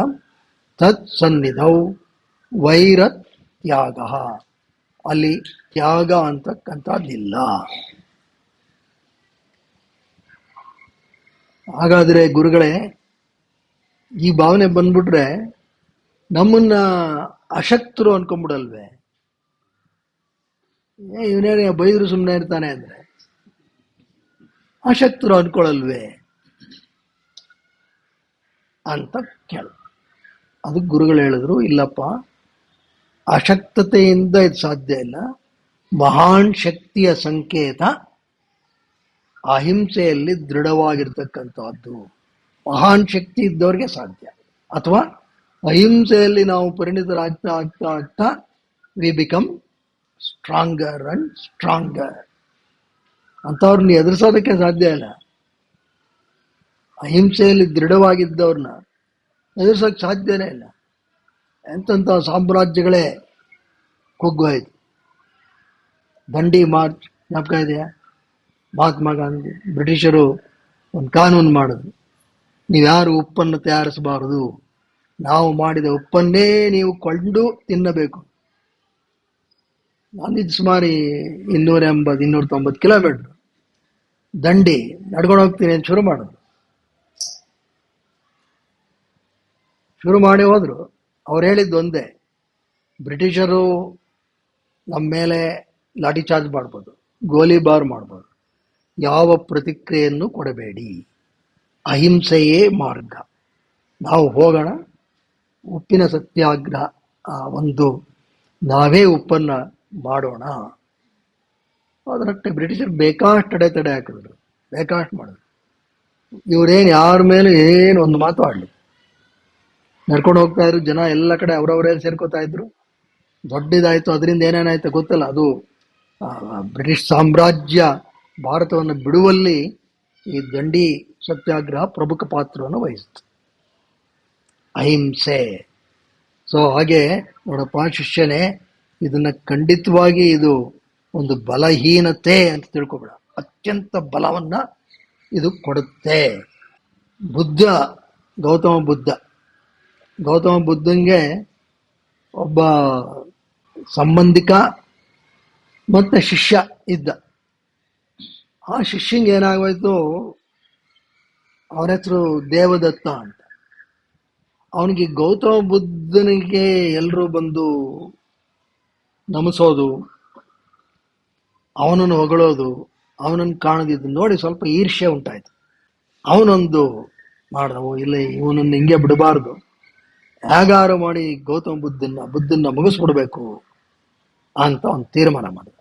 ತತ್ ಸನ್ನಿಧೌ ವೈರ ತ್ಯಾಗ. ಅಲ್ಲಿ ತ್ಯಾಗ ಅಂತಕ್ಕಂಥದ್ದಿಲ್ಲ. ಹಾಗಾದರೆ ಗುರುಗಳೇ, ಈ ಭಾವನೆ ಬಂದ್ಬಿಟ್ರೆ ನಮ್ಮನ್ನ ಅಶಕ್ತರು ಅನ್ಕೊಂಡ್ಬಿಡಲ್ವೇ? ಇವನೇನೇ ಬೈದ್ರು ಸುಮ್ಮನೆ ಇರ್ತಾನೆ ಅಂದ್ರೆ ಅಶಕ್ತರು ಅನ್ಕೊಳಲ್ವೇ ಅಂತ ಕೇಳ. ಅದಕ್ಕೆ ಗುರುಗಳು ಹೇಳಿದ್ರು, ಇಲ್ಲಪ್ಪ, ಅಶಕ್ತತೆಯಿಂದ ಇದು ಸಾಧ್ಯ ಇಲ್ಲ. ಮಹಾನ್ ಶಕ್ತಿಯ ಸಂಕೇತ ಅಹಿಂಸೆಯಲ್ಲಿ ದೃಢವಾಗಿರ್ತಕ್ಕಂಥದ್ದು. ಮಹಾನ್ ಶಕ್ತಿ ಇದ್ದವ್ರಿಗೆ ಸಾಧ್ಯ. ಅಥವಾ ಅಹಿಂಸೆಯಲ್ಲಿ ನಾವು ಪರಿಣಿತರಾಗ್ತಾ ಆಗ್ತಾ ಆಗ್ತಾ we become stronger and stronger. ಅಂಥವ್ರನ್ನ ಎದುರಿಸೋದಕ್ಕೆ ಸಾಧ್ಯ ಇಲ್ಲ. ಅಹಿಂಸೆಯಲ್ಲಿ ದೃಢವಾಗಿದ್ದವ್ರನ್ನ ಎದುರಿಸೋಕೆ ಸಾಧ್ಯನೇ ಇಲ್ಲ. ಎಂತೆಂಥ ಸಾಮ್ರಾಜ್ಯಗಳೇ ಕುಗ್ಗೋಯ್ತು. ದಂಡಿ ಮಾರ್ಚ್ ಜ್ಞಾಪಕ ಇದೆಯಾ? ಮಹಾತ್ಮ ಗಾಂಧಿ, ಬ್ರಿಟಿಷರು ಒಂದು ಕಾನೂನು ಮಾಡಿದ್ರು, ನೀವ್ಯಾರು ಉಪ್ಪನ್ನು ತಯಾರಿಸಬಾರದು, ನಾವು ಮಾಡಿದ ಉಪ್ಪನ್ನೇ ನೀವು ಕೊಂಡು ತಿನ್ನಬೇಕು. ನಾನಿದ್ದು ಸುಮಾರು 280-290 ಕಿಲೋಮೀಟರ್ ದಂಡಿ ನಡ್ಕೊಂಡು ಹೋಗ್ತೀನಿ ಅಂತ ಶುರು ಮಾಡಿ ಹೋದ್ರು. ಅವ್ರು ಹೇಳಿದ್ದು ಒಂದೇ, ಬ್ರಿಟಿಷರು ನಮ್ಮ ಮೇಲೆ ಲಾಠಿ ಚಾರ್ಜ್ ಮಾಡ್ಬೋದು, ಗೋಲಿಬಾರ್ ಮಾಡ್ಬೋದು, ಯಾವ ಪ್ರತಿಕ್ರಿಯೆಯನ್ನು ಕೊಡಬೇಡಿ, ಅಹಿಂಸೆಯೇ ಮಾರ್ಗ, ನಾವು ಹೋಗೋಣ, ಉಪ್ಪಿನ ಸತ್ಯಾಗ್ರಹ ಒಂದು ನಾವೇ ಉಪ್ಪನ್ನು ಮಾಡೋಣ. ಅದರಷ್ಟೇ ಬ್ರಿಟಿಷರು ಬೇಕಾಷ್ಟು ತಡೆ ಹಾಕಿದ್ರು, ಬೇಕಾಷ್ಟು ಮಾಡಿದ್ರು. ಇವರೇನು ಯಾರ ಮೇಲೆ ಏನು ಒಂದು ಮಾತು ಆಡಲಿ. ನಡ್ಕೊಂಡು ಹೋಗ್ತಾ ಇದ್ರು ಜನ, ಎಲ್ಲ ಕಡೆ ಅವರವರೇ ಸೇರ್ಕೋತಾ ಇದ್ರು. ದೊಡ್ಡದಾಯ್ತು, ಅದರಿಂದ ಏನೇನಾಯ್ತು ಗೊತ್ತಲ್ಲ. ಅದು ಬ್ರಿಟಿಷ್ ಸಾಮ್ರಾಜ್ಯ ಭಾರತವನ್ನು ಬಿಡುವಲ್ಲಿ ಈ ದಂಡಿ ಸತ್ಯಾಗ್ರಹ ಪ್ರಮುಖ ಪಾತ್ರವನ್ನು ವಹಿಸಿತು. ಅಹಿಂಸೆ. ಸೊ ಹಾಗೆ ನೋಡಪ್ಪ ಶಿಷ್ಯನೇ, ಇದನ್ನ ಖಂಡಿತವಾಗಿ ಇದು ಒಂದು ಬಲಹೀನತೆ ಅಂತ ತಿಳ್ಕೊಬೇಡ, ಅತ್ಯಂತ ಬಲವನ್ನ ಇದು ಕೊಡುತ್ತೆ. ಗೌತಮ ಬುದ್ಧಂಗೆ ಒಬ್ಬ ಸಂಬಂಧಿಕ ಮತ್ತೆ ಶಿಷ್ಯ ಇದ್ದ. ಆ ಶಿಷ್ಯಂಗೆ ಏನಾಗೋಯ್ತು, ಅವನ ಹೆಸರು ದೇವದತ್ತ ಅಂತ. ಅವನಿಗೆ ಗೌತಮ ಬುದ್ಧನಿಗೆ ಎಲ್ಲರೂ ಬಂದು ನಮಿಸೋದು, ಅವನನ್ನು ಹೊಗಳೋದು, ಅವನನ್ನು ಕಾಣದಿದ್ದು ನೋಡಿ ಸ್ವಲ್ಪ ಈರ್ಷ್ಯೆ ಉಂಟಾಯ್ತು. ಅವನೊಂದು ಮಾಡ್ದವು, ಇಲ್ಲ ಇವನನ್ನು ಹಿಂಗೆ ಬಿಡಬಾರ್ದು, ಹೇಗಾರು ಮಾಡಿ ಗೌತಮ ಬುದ್ಧನ್ನ ಮುಗಿಸ್ಬಿಡ್ಬೇಕು ಅಂತ ಒಂದು ತೀರ್ಮಾನ ಮಾಡಿದ.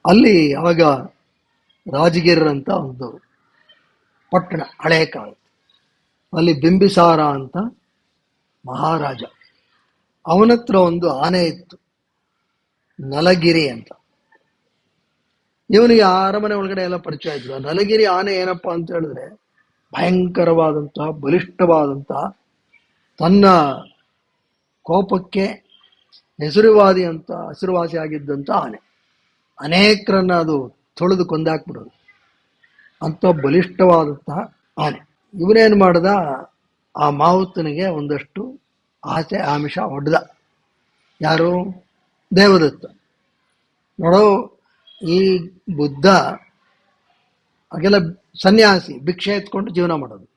ಅಲ್ಲಿ ಆವಾಗ ರಾಜಗಿರ್ ಅಂತ ಒಂದು ಪಟ್ಟಣ, ಹಳೆಯ ಕಾಲ, ಅಲ್ಲಿ ಬಿಂಬಿಸಾರ ಅಂತ ಮಹಾರಾಜ, ಅವನತ್ರ ಒಂದು ಆನೆ ಇತ್ತು, ನಲಗಿರಿ ಅಂತ. ಇವನಿಗೆ ಆ ಅರಮನೆ ಒಳಗಡೆ ಎಲ್ಲ ಪರಿಚಯ ಇದ್ರು. ನಲಗಿರಿ ಆನೆ ಏನಪ್ಪಾ ಅಂತ ಹೇಳಿದ್ರೆ ಭಯಂಕರವಾದಂತಹ, ಬಲಿಷ್ಠವಾದಂತಹ, ತನ್ನ ಕೋಪಕ್ಕೆ ಹೆಸರುವಾಸಿ ಆಗಿದ್ದಂಥ ಆನೆ. ಅನೇಕರನ್ನ ಅದು ತೊಳೆದು ಕೊಂದಾಕ್ಬಿಡೋದು. ಅಂತ ಬಲಿಷ್ಠವಾದಂತಹ ಆನೆ. ಇವನೇನು ಮಾಡ್ದ, ಆ ಮಾವುತನಿಗೆ ಒಂದಷ್ಟು ಆಸೆ ಆಮಿಷ ಹೊಡೆದ. ಯಾರು? ದೇವದತ್ತ. ನೋಡೋ, ಈ ಬುದ್ಧ ಹಾಗೆಲ್ಲ ಸನ್ಯಾಸಿ, ಭಿಕ್ಷೆ ಎತ್ಕೊಂಡು ಜೀವನ ಮಾಡೋದು.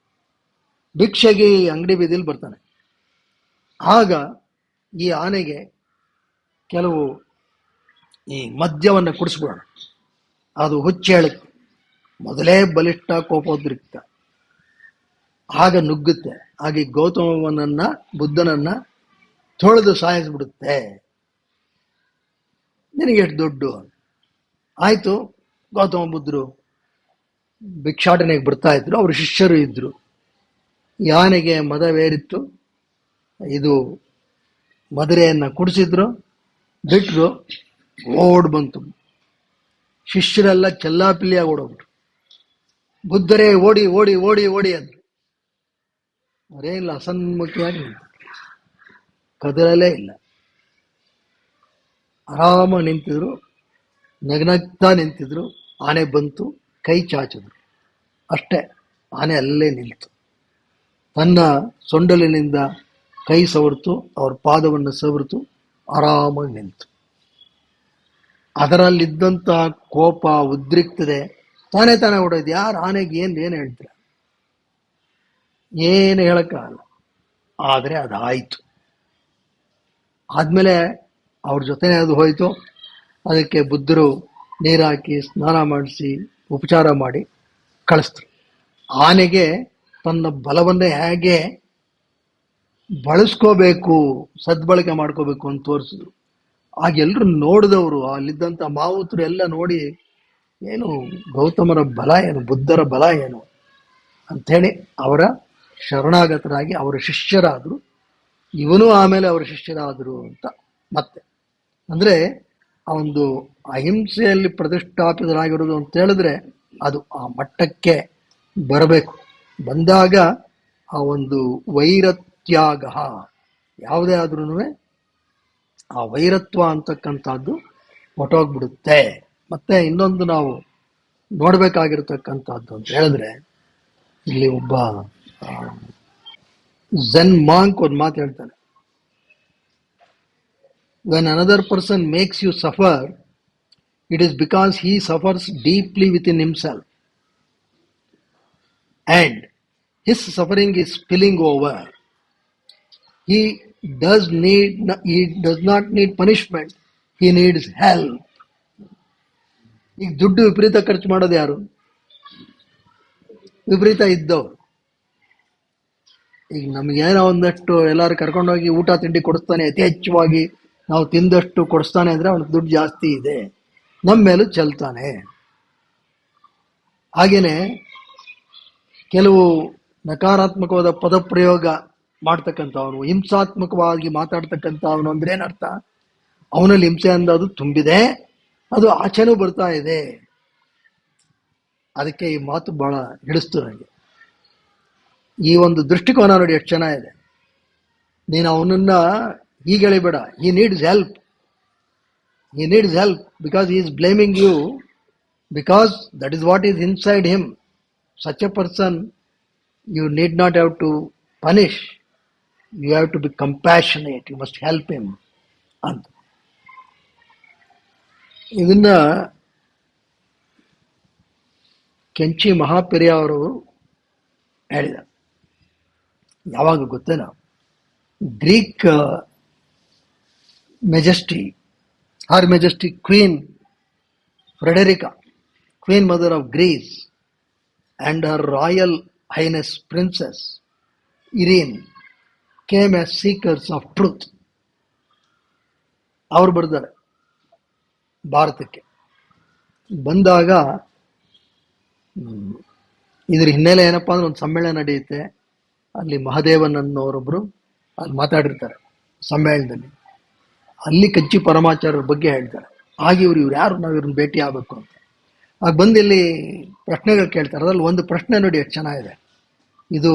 ಭಿಕ್ಷೆಗೆ ಅಂಗಡಿ ಬೀದಿಲಿ ಬರ್ತಾನೆ. ಆಗ ಈ ಆನೆಗೆ ಕೆಲವು ಈ ಮದ್ಯವನ್ನು ಕುಡಿಸ್ಬಿಡೋಣ, ಅದು ಹುಚ್ಚೇಳುತ್ತೆ. ಮೊದಲೇ ಬಲಿಷ್ಠ, ಕೋಪೋದ್ರಿಕ್ತ. ಆಗ ನುಗ್ಗುತ್ತೆ. ಹಾಗೆ ಗೌತಮನನ್ನ, ಬುದ್ಧನನ್ನ ತೊಳೆದು ಸಾಯಿಸ್ಬಿಡುತ್ತೆ. ನಿನಗೆ ಎಷ್ಟು ದುಡ್ಡು? ಆಯ್ತು. ಗೌತಮ ಬುದ್ಧರು ಭಿಕ್ಷಾಟನೆಗೆ ಬರ್ತಾ ಇದ್ರು, ಅವ್ರ ಶಿಷ್ಯರು ಇದ್ರು. ಯಾನೆಗೆ ಮದವೇರಿತ್ತು, ಇದು ಮದುರೆಯನ್ನ ಕುಡಿಸಿದ್ರು, ಬಿಟ್ರು, ಓಡ್ ಬಂತು. ಶಿಷ್ಯರೆಲ್ಲ ಚೆಲ್ಲಾಪಿಲ್ಲಿಯಾಗಿ ಓಡೋಗ್ಬಿಟ್ರು. ಬುದ್ಧರೇ ಓಡಿ ಓಡಿ ಓಡಿ ಓಡಿ ಅಂದ್ರು. ಅವರೇನಿಲ್ಲ, ಅಸನ್ಮುಖಿಯಾಗಿ ನಿಂತು, ಕದಲಲೇ ಇಲ್ಲ. ಆರಾಮ ನಿಂತಿದ್ರು, ನಗ್ನಗ್ತಾ ನಿಂತಿದ್ರು. ಆನೆ ಬಂತು, ಕೈ ಚಾಚಿದ್ರು, ಅಷ್ಟೇ. ಆನೆ ಅಲ್ಲೇ ನಿಲ್ತು. ತನ್ನ ಸೊಂಡಲಿನಿಂದ ಕೈ ಸವರ್ತು, ಅವ್ರ ಪಾದವನ್ನು ಸವರ್ತು, ಆರಾಮಾಗಿ ನಿಲ್ತು. ಅದರಲ್ಲಿದ್ದಂತಹ ಕೋಪ, ಉದ್ರಿಕ್ತದೆ ತಾನೇ ಹೊಡೆದು. ಯಾರು ಆನೆಗೆ ಏನು ಹೇಳ್ತೀರ? ಏನು ಹೇಳಕ್ಕಾಗಲ್ಲ. ಆದರೆ ಅದಾಯಿತು. ಆದಮೇಲೆ ಅವ್ರ ಜೊತೆನೇ ಅದು ಹೋಯಿತು. ಅದಕ್ಕೆ ಬುದ್ಧರು ನೀರು ಹಾಕಿ, ಸ್ನಾನ ಮಾಡಿಸಿ, ಉಪಚಾರ ಮಾಡಿ ಕಳಿಸ್ತರು. ಆನೆಗೆ ತನ್ನ ಬಲವನ್ನೇ ಹೇಗೆ ಬಳಸ್ಕೋಬೇಕು, ಸದ್ಬಳಕೆ ಮಾಡ್ಕೋಬೇಕು ಅಂತ ತೋರಿಸಿದ್ರು. ಆಗ ಎಲ್ಲರೂ ನೋಡಿದವರು, ಅಲ್ಲಿದ್ದಂಥ ಮಾವುತರು ಎಲ್ಲ ನೋಡಿ, ಏನು ಗೌತಮರ ಬಲ ಏನು, ಬುದ್ಧರ ಬಲ ಏನು ಅಂಥೇಳಿ ಅವರ ಶರಣಾಗತರಾಗಿ ಅವರ ಶಿಷ್ಯರಾದರು. ಇವನು ಆಮೇಲೆ ಅವರ ಶಿಷ್ಯರಾದರು ಅಂತ. ಮತ್ತೆ ಅಂದರೆ ಆ ಒಂದು ಅಹಿಂಸೆಯಲ್ಲಿ ಪ್ರತಿಷ್ಠಾಪಿತರಾಗಿರೋದು ಅಂತ ಹೇಳಿದ್ರೆ ಅದು ಆ ಮಟ್ಟಕ್ಕೆ ಬರಬೇಕು. ಬಂದಾಗ ಆ ಒಂದು ವೈರತ್ಯಾಗ, ಯಾವುದೇ ಆದ್ರೂ ಆ ವೈರತ್ವ ಅಂತಕ್ಕಂಥದ್ದು ಹೊಟ್ಟೋಗ್ಬಿಡುತ್ತೆ. ಮತ್ತೆ ಇನ್ನೊಂದು ನಾವು ನೋಡ್ಬೇಕಾಗಿರ್ತಕ್ಕಂಥದ್ದು ಅಂತ ಹೇಳಿದ್ರೆ, ಇಲ್ಲಿ ಒಬ್ಬ ಝೆನ್ ಮಾಂಕ್ ಒಂದು ಮಾತು ಹೇಳ್ತಾನೆ. When another person makes you suffer, it is because he suffers deeply within himself and his suffering is spilling over. He does not need punishment, he needs help. ಈಗ ದುಡ್ಡು ವಿಪರೀತ ಖರ್ಚು ಮಾಡೋದು ಯಾರು? ವಿಪರೀತ ಇದ್ದವ್ರು. ಈಗ ನಮಗೇನೋ ಒಂದಷ್ಟು ಎಲ್ಲರೂ ಕರ್ಕೊಂಡೋಗಿ ಊಟ ತಿಂಡಿ ಕೊಡಿಸ್ತಾನೆ, ಯಥೇಚ್ಛವಾಗಿ ನಾವು ತಿಂದಷ್ಟು ಕೊಡಿಸ್ತಾನೆ ಅಂದರೆ ಅವನಿಗೆ ದುಡ್ಡು ಜಾಸ್ತಿ ಇದೆ, ನಮ್ಮ ಮೇಲೂ ಚೆಲ್ತಾನೆ. ಹಾಗೇನೆ ಕೆಲವು ನಕಾರಾತ್ಮಕವಾದ ಪದಪ್ರಯೋಗ ಮಾಡ್ತಕ್ಕಂಥವನು, ಹಿಂಸಾತ್ಮಕವಾಗಿ ಮಾತಾಡ್ತಕ್ಕಂಥವನು ಅಂದ್ರೆ ಏನರ್ಥ? ಅವನಲ್ಲಿ ಹಿಂಸೆ ಅಂದದು ತುಂಬಿದೆ, ಅದು ಆಚೆನೂ ಬರ್ತಾ ಇದೆ. ಅದಕ್ಕೆ ಈ ಮಾತು ಬಹಳ ಹಿಡಿಸ್ತು ನನಗೆ. ಈ ಒಂದು ದೃಷ್ಟಿಕೋನ ನೋಡಿ ಎಷ್ಟು ಚೆನ್ನಾಗಿದೆ. ನೀನು ಅವನನ್ನ ಹೀಗೆ ಹೇಳಿಬೇಡ. he needs help because he is blaming you, because that is what is inside him. Such a person you need not have to punish, you have to be compassionate, you must help him ಅಂತ. ಇದನ್ನ ಕೆಂಚಿ ಮಹಾಪೆರಿಯ ಅವರು ಹೇಳಿದ. ಯಾವಾಗ ಗೊತ್ತೇನೋ, Greek majesty, her majesty queen Frederica, queen mother of Greece, and her royal highness princess Irene came as seekers of truth. ಅವರು ಬರ್ತಾರೆ ಭಾರತಕ್ಕೆ. ಬಂದಾಗ ಇದ್ರ ಹಿನ್ನೆಲೆ ಏನಪ್ಪಾ ಅಂದ್ರೆ, ಒಂದು ಸಮ್ಮೇಳನ ನಡೆಯುತ್ತೆ. ಅಲ್ಲಿ ಮಹಾದೇವನ್ ಅನ್ನೋರೊಬ್ರು ಅಲ್ಲಿ ಮಾತಾಡಿರ್ತಾರೆ ಸಮ್ಮೇಳನದಲ್ಲಿ. ಅಲ್ಲಿ ಕಂಚಿ ಪರಮಾಚಾರ್ಯರ ಬಗ್ಗೆ ಹೇಳ್ತಾರೆ. ಹಾಗೆ ಇವ್ರು ಯಾರು, ನಾವು ಇವ್ರನ್ನ ಭೇಟಿ ಆಗ್ಬೇಕು ಅಂತ. ಆಗ ಬಂದು ಇಲ್ಲಿ ಪ್ರಶ್ನೆಗಳು ಕೇಳ್ತಾರೆ. ಅದ್ರಲ್ಲಿ ಒಂದು ಪ್ರಶ್ನೆ ನೋಡಿ ಎಷ್ಟು ಚೆನ್ನಾಗಿದೆ. ಇದು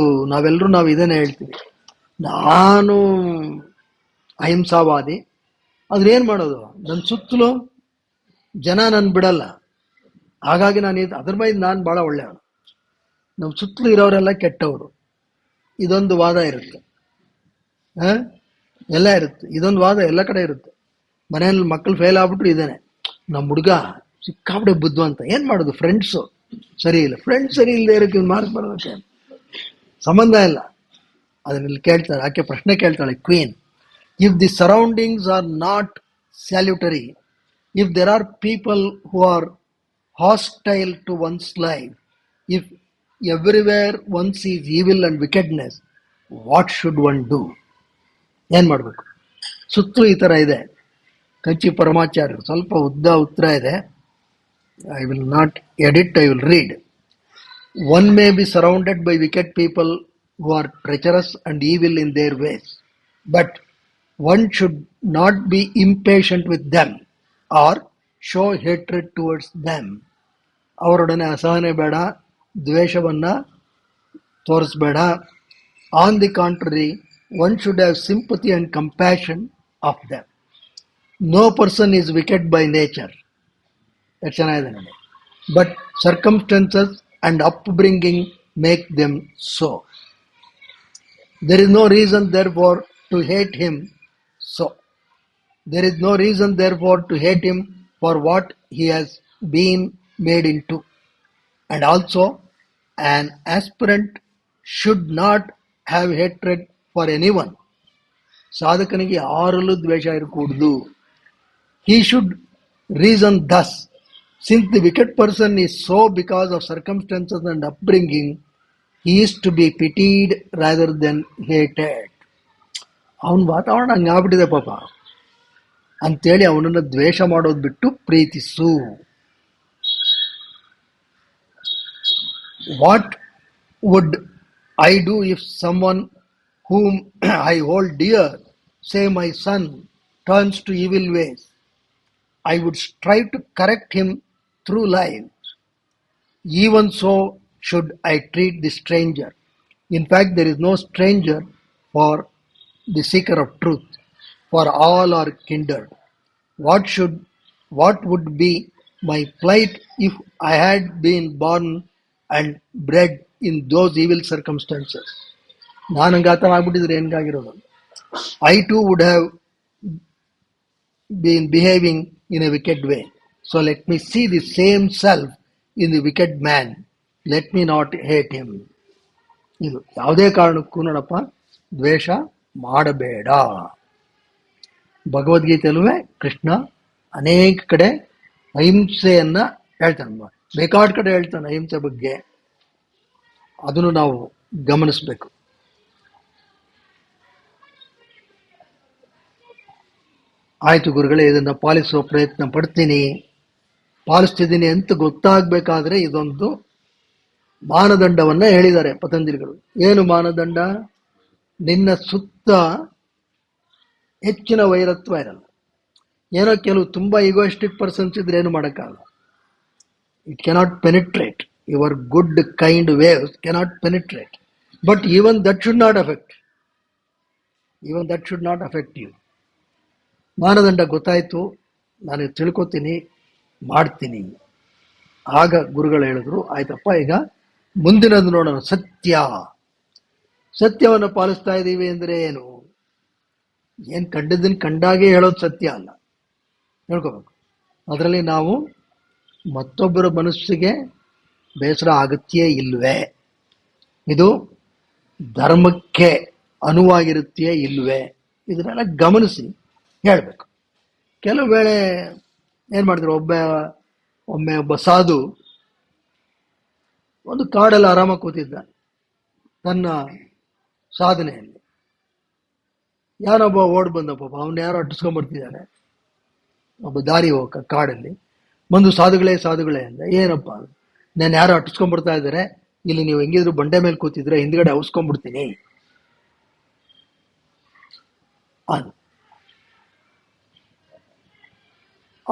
ನಾವು ಇದನ್ನೇ ಹೇಳ್ತೀವಿ, ನಾನು ಅಹಿಂಸಾವಾದಿ, ಆದ್ರೆ ಏನ್ ಮಾಡೋದು, ನನ್ನ ಸುತ್ತಲೂ ಜನ ನನ್ನ ಬಿಡಲ್ಲ, ಹಾಗಾಗಿ ಅದ್ರ ಮೇಲೆ ನಾನು ಭಾಳ ಒಳ್ಳೆಯವನು, ನಮ್ಮ ಸುತ್ತಲೂ ಇರೋರೆಲ್ಲ ಕೆಟ್ಟವರು, ಇದೊಂದು ವಾದ ಇರುತ್ತೆ. ಎಲ್ಲ ಇರುತ್ತೆ, ಇದೊಂದು ವಾದ ಎಲ್ಲ ಕಡೆ ಇರುತ್ತೆ. ಮನೆಯಲ್ಲಿ ಮಕ್ಕಳು ಫೇಲ್ ಆಗ್ಬಿಟ್ರು ಇದೇನೆ, ನಮ್ಮ ಹುಡುಗ ಸಿಕ್ಕಾಬಿಡೆ ಬುದ್ಧಿವಂತ, ಏನು ಮಾಡೋದು, ಫ್ರೆಂಡ್ಸು ಸರಿ ಇಲ್ಲ, ಫ್ರೆಂಡ್ಸ್ ಸರಿ ಇಲ್ಲದೆ ಇರೋಕ್ಕೆ ಮಾರ್ಕ್ಸ್ ಬರೋದಕ್ಕೆ ಸಂಬಂಧ ಇಲ್ಲ. ಅದನ್ನೆಲ್ಲಿ ಕೇಳ್ತಾರೆ, ಆಕೆ ಪ್ರಶ್ನೆ ಕೇಳ್ತಾಳೆ queen, if the surroundings are not salutary, if there are people who are hostile to one's life, if everywhere one sees evil and wickedness, what should one do? ಏನು ಮಾಡಬೇಕು? ಸುತ್ತಲೂ ಈ ಥರ ಇದೆ. ಕಂಚಿ ಪರಮಾಚಾರ್ಯರು ಸ್ವಲ್ಪ ಉದ್ದ ಉತ್ತರ ಇದೆ, I will not edit, I will read. One may be surrounded by wicked people who are treacherous and evil in their ways, but one should not be impatient with them or show hatred towards them. ಅವರೊಡನೆ ಅಸಹನೆ ಬೇಡ, ದ್ವೇಷವನ್ನು ತೋರಿಸಬೇಡ. On the contrary, one should have sympathy and compassion of them. No person is wicked by nature. ಎಷ್ಟು ಚೆನ್ನಾಗಿದೆ ನೋಡಿ. But circumstances and upbringing make them so. There is no reason therefore to hate him so. There is no reason therefore to hate him for what he has been made into. And also, an aspirant should not have hatred for anyone. ಸಾಧಕನಿಗೆ ಯಾರಲ್ಲೂ ದ್ವೇಷ ಇರಕೂಡದು. He should reason thus. Since the wicked person is so because of circumstances and upbringing, he is to be pitied rather than hated. ಅವನ ವಾತಾವರಣ ಹಂಗಾಗ್ಬಿಟ್ಟಿದೆ ಪಾಪ ಅಂತೇಳಿ ಅವನನ್ನು ದ್ವೇಷ ಮಾಡೋದು ಬಿಟ್ಟು ಪ್ರೀತಿಸು. What would I do if someone whom I hold dear, say my son, turns to evil ways? I would strive to correct him through life. Even so should I treat the stranger. In fact, there is no stranger for the seeker of truth, for all are kindred. What would be my plight if I had been born and bred in those evil circumstances? ನಾನು ಹಂಗಾತನಾಗ್ಬಿಟ್ಟಿದ್ರೆ ಏನಾಗಿರೋದು? I too would have been behaving in a wicked way. So let me see the same self in the wicked man. Let me not hate him. ಇದು ಯಾವುದೇ ಕಾರಣಕ್ಕೂ ನೋಡಪ್ಪ ದ್ವೇಷ ಮಾಡಬೇಡ. ಭಗವದ್ಗೀತೆಯಲ್ಲೂ ಕೃಷ್ಣ ಅನೇಕ ಕಡೆ ಅಹಿಂಸೆಯನ್ನ ಹೇಳ್ತಾನೆ, ಬೇಕಾದ ಕಡೆ ಹೇಳ್ತಾನೆ ಅಹಿಂಸೆ ಬಗ್ಗೆ. ಅದನ್ನು ನಾವು ಗಮನಿಸಬೇಕು. ಆಯ್ತು ಗುರುಗಳೇ, ಇದನ್ನು ಪಾಲಿಸುವ ಪ್ರಯತ್ನ ಪಡ್ತೀನಿ, ಪಾಲಿಸ್ತಿದ್ದೀನಿ ಅಂತ ಗೊತ್ತಾಗಬೇಕಾದ್ರೆ ಇದೊಂದು ಮಾನದಂಡವನ್ನ ಹೇಳಿದ್ದಾರೆ ಪತಂಜಲಿಗಳು. ಏನು ಮಾನದಂಡ? ನಿನ್ನ ಸುತ್ತ ಹೆಚ್ಚಿನ ವೈರತ್ವ ಇರಲ್ಲ. ಏನೋ ಕೆಲವು ತುಂಬಾ ಈಗೋಯಿಸ್ಟಿಕ್ ಪರ್ಸನ್ಸ್ ಇದ್ರೆ ಏನು ಮಾಡೋಕ್ಕಾಗಲ್ಲ. It cannot penetrate, your good kind waves cannot penetrate, but even that should not affect you. ಮಾನದಂಡ ಗೊತ್ತಾಯ್ತು, ನಾನು ತಿಳ್ಕೊತೀನಿ, ಮಾಡ್ತೀನಿ. ಆಗ ಗುರುಗಳು ಹೇಳಿದ್ರು, ಆಯ್ತಪ್ಪ ಈಗ ಮುಂದಿನದು ನೋಡೋಣ. ಸತ್ಯವನ್ನು ಪಾಲಿಸ್ತಾ ಇದ್ದೀವಿ ಅಂದ್ರೆ ಏನು? ಕಂಡದನ್ನು ಕಂಡಾಗೆ ಹೇಳೋದು ಸತ್ಯ ಅಲ್ಲ, ಹೇಳ್ಕೋಬೇಕು. ಅದರಲ್ಲಿ ನಾವು ಮತ್ತೊಬ್ಬರ ಮನಸ್ಸಿಗೆ ಬೇಸರ ಆಗತ್ಯೇ ಇಲ್ವೇ, ಇದು ಧರ್ಮಕ್ಕೆ ಅನುವಾಗಿರುತ್ತೆಯೇ ಇಲ್ವೇ, ಇದನ್ನೆಲ್ಲ ಗಮನಿಸಿ ಹೇಳ್ಬೇಕು. ಕೆಲವು ವೇಳೆ ಏನ್ ಮಾಡಿದ್ರು, ಒಮ್ಮೆ ಒಬ್ಬ ಸಾಧು ಒಂದು ಕಾಡಲ್ಲಿ ಆರಾಮಾಗಿ ಕೂತಿದ್ದ ತನ್ನ ಸಾಧನೆಯಲ್ಲಿ. ಯಾರೊಬ್ಬ ಓಡ್ ಬಂದಪ್ಪ, ಅವನ್ನ ಯಾರೋ ಅಟ್ಟಿಸ್ಕೊಂಡ್ಬರ್ತಿದ್ದಾರೆ. ಒಬ್ಬ ದಾರಿ ಹೋಗ ಕಾಡಲ್ಲಿ ಬಂದು ಸಾಧುಗಳೇ ಅಂದ. ಏನಪ್ಪ, ನಾನು ಯಾರೋ ಅಟ್ಟಿಸ್ಕೊಂಡ್ಬರ್ತಾ ಇದ್ದಾರೆ, ಇಲ್ಲಿ ನೀವು ಹೆಂಗಿದ್ರು ಬಂಡೆ ಮೇಲೆ ಕೂತಿದ್ರೆ ಹಿಂದ್ಗಡೆ ಅವಸ್ಕೊಂಡ್ಬಿಡ್ತೀನಿ ಅದು.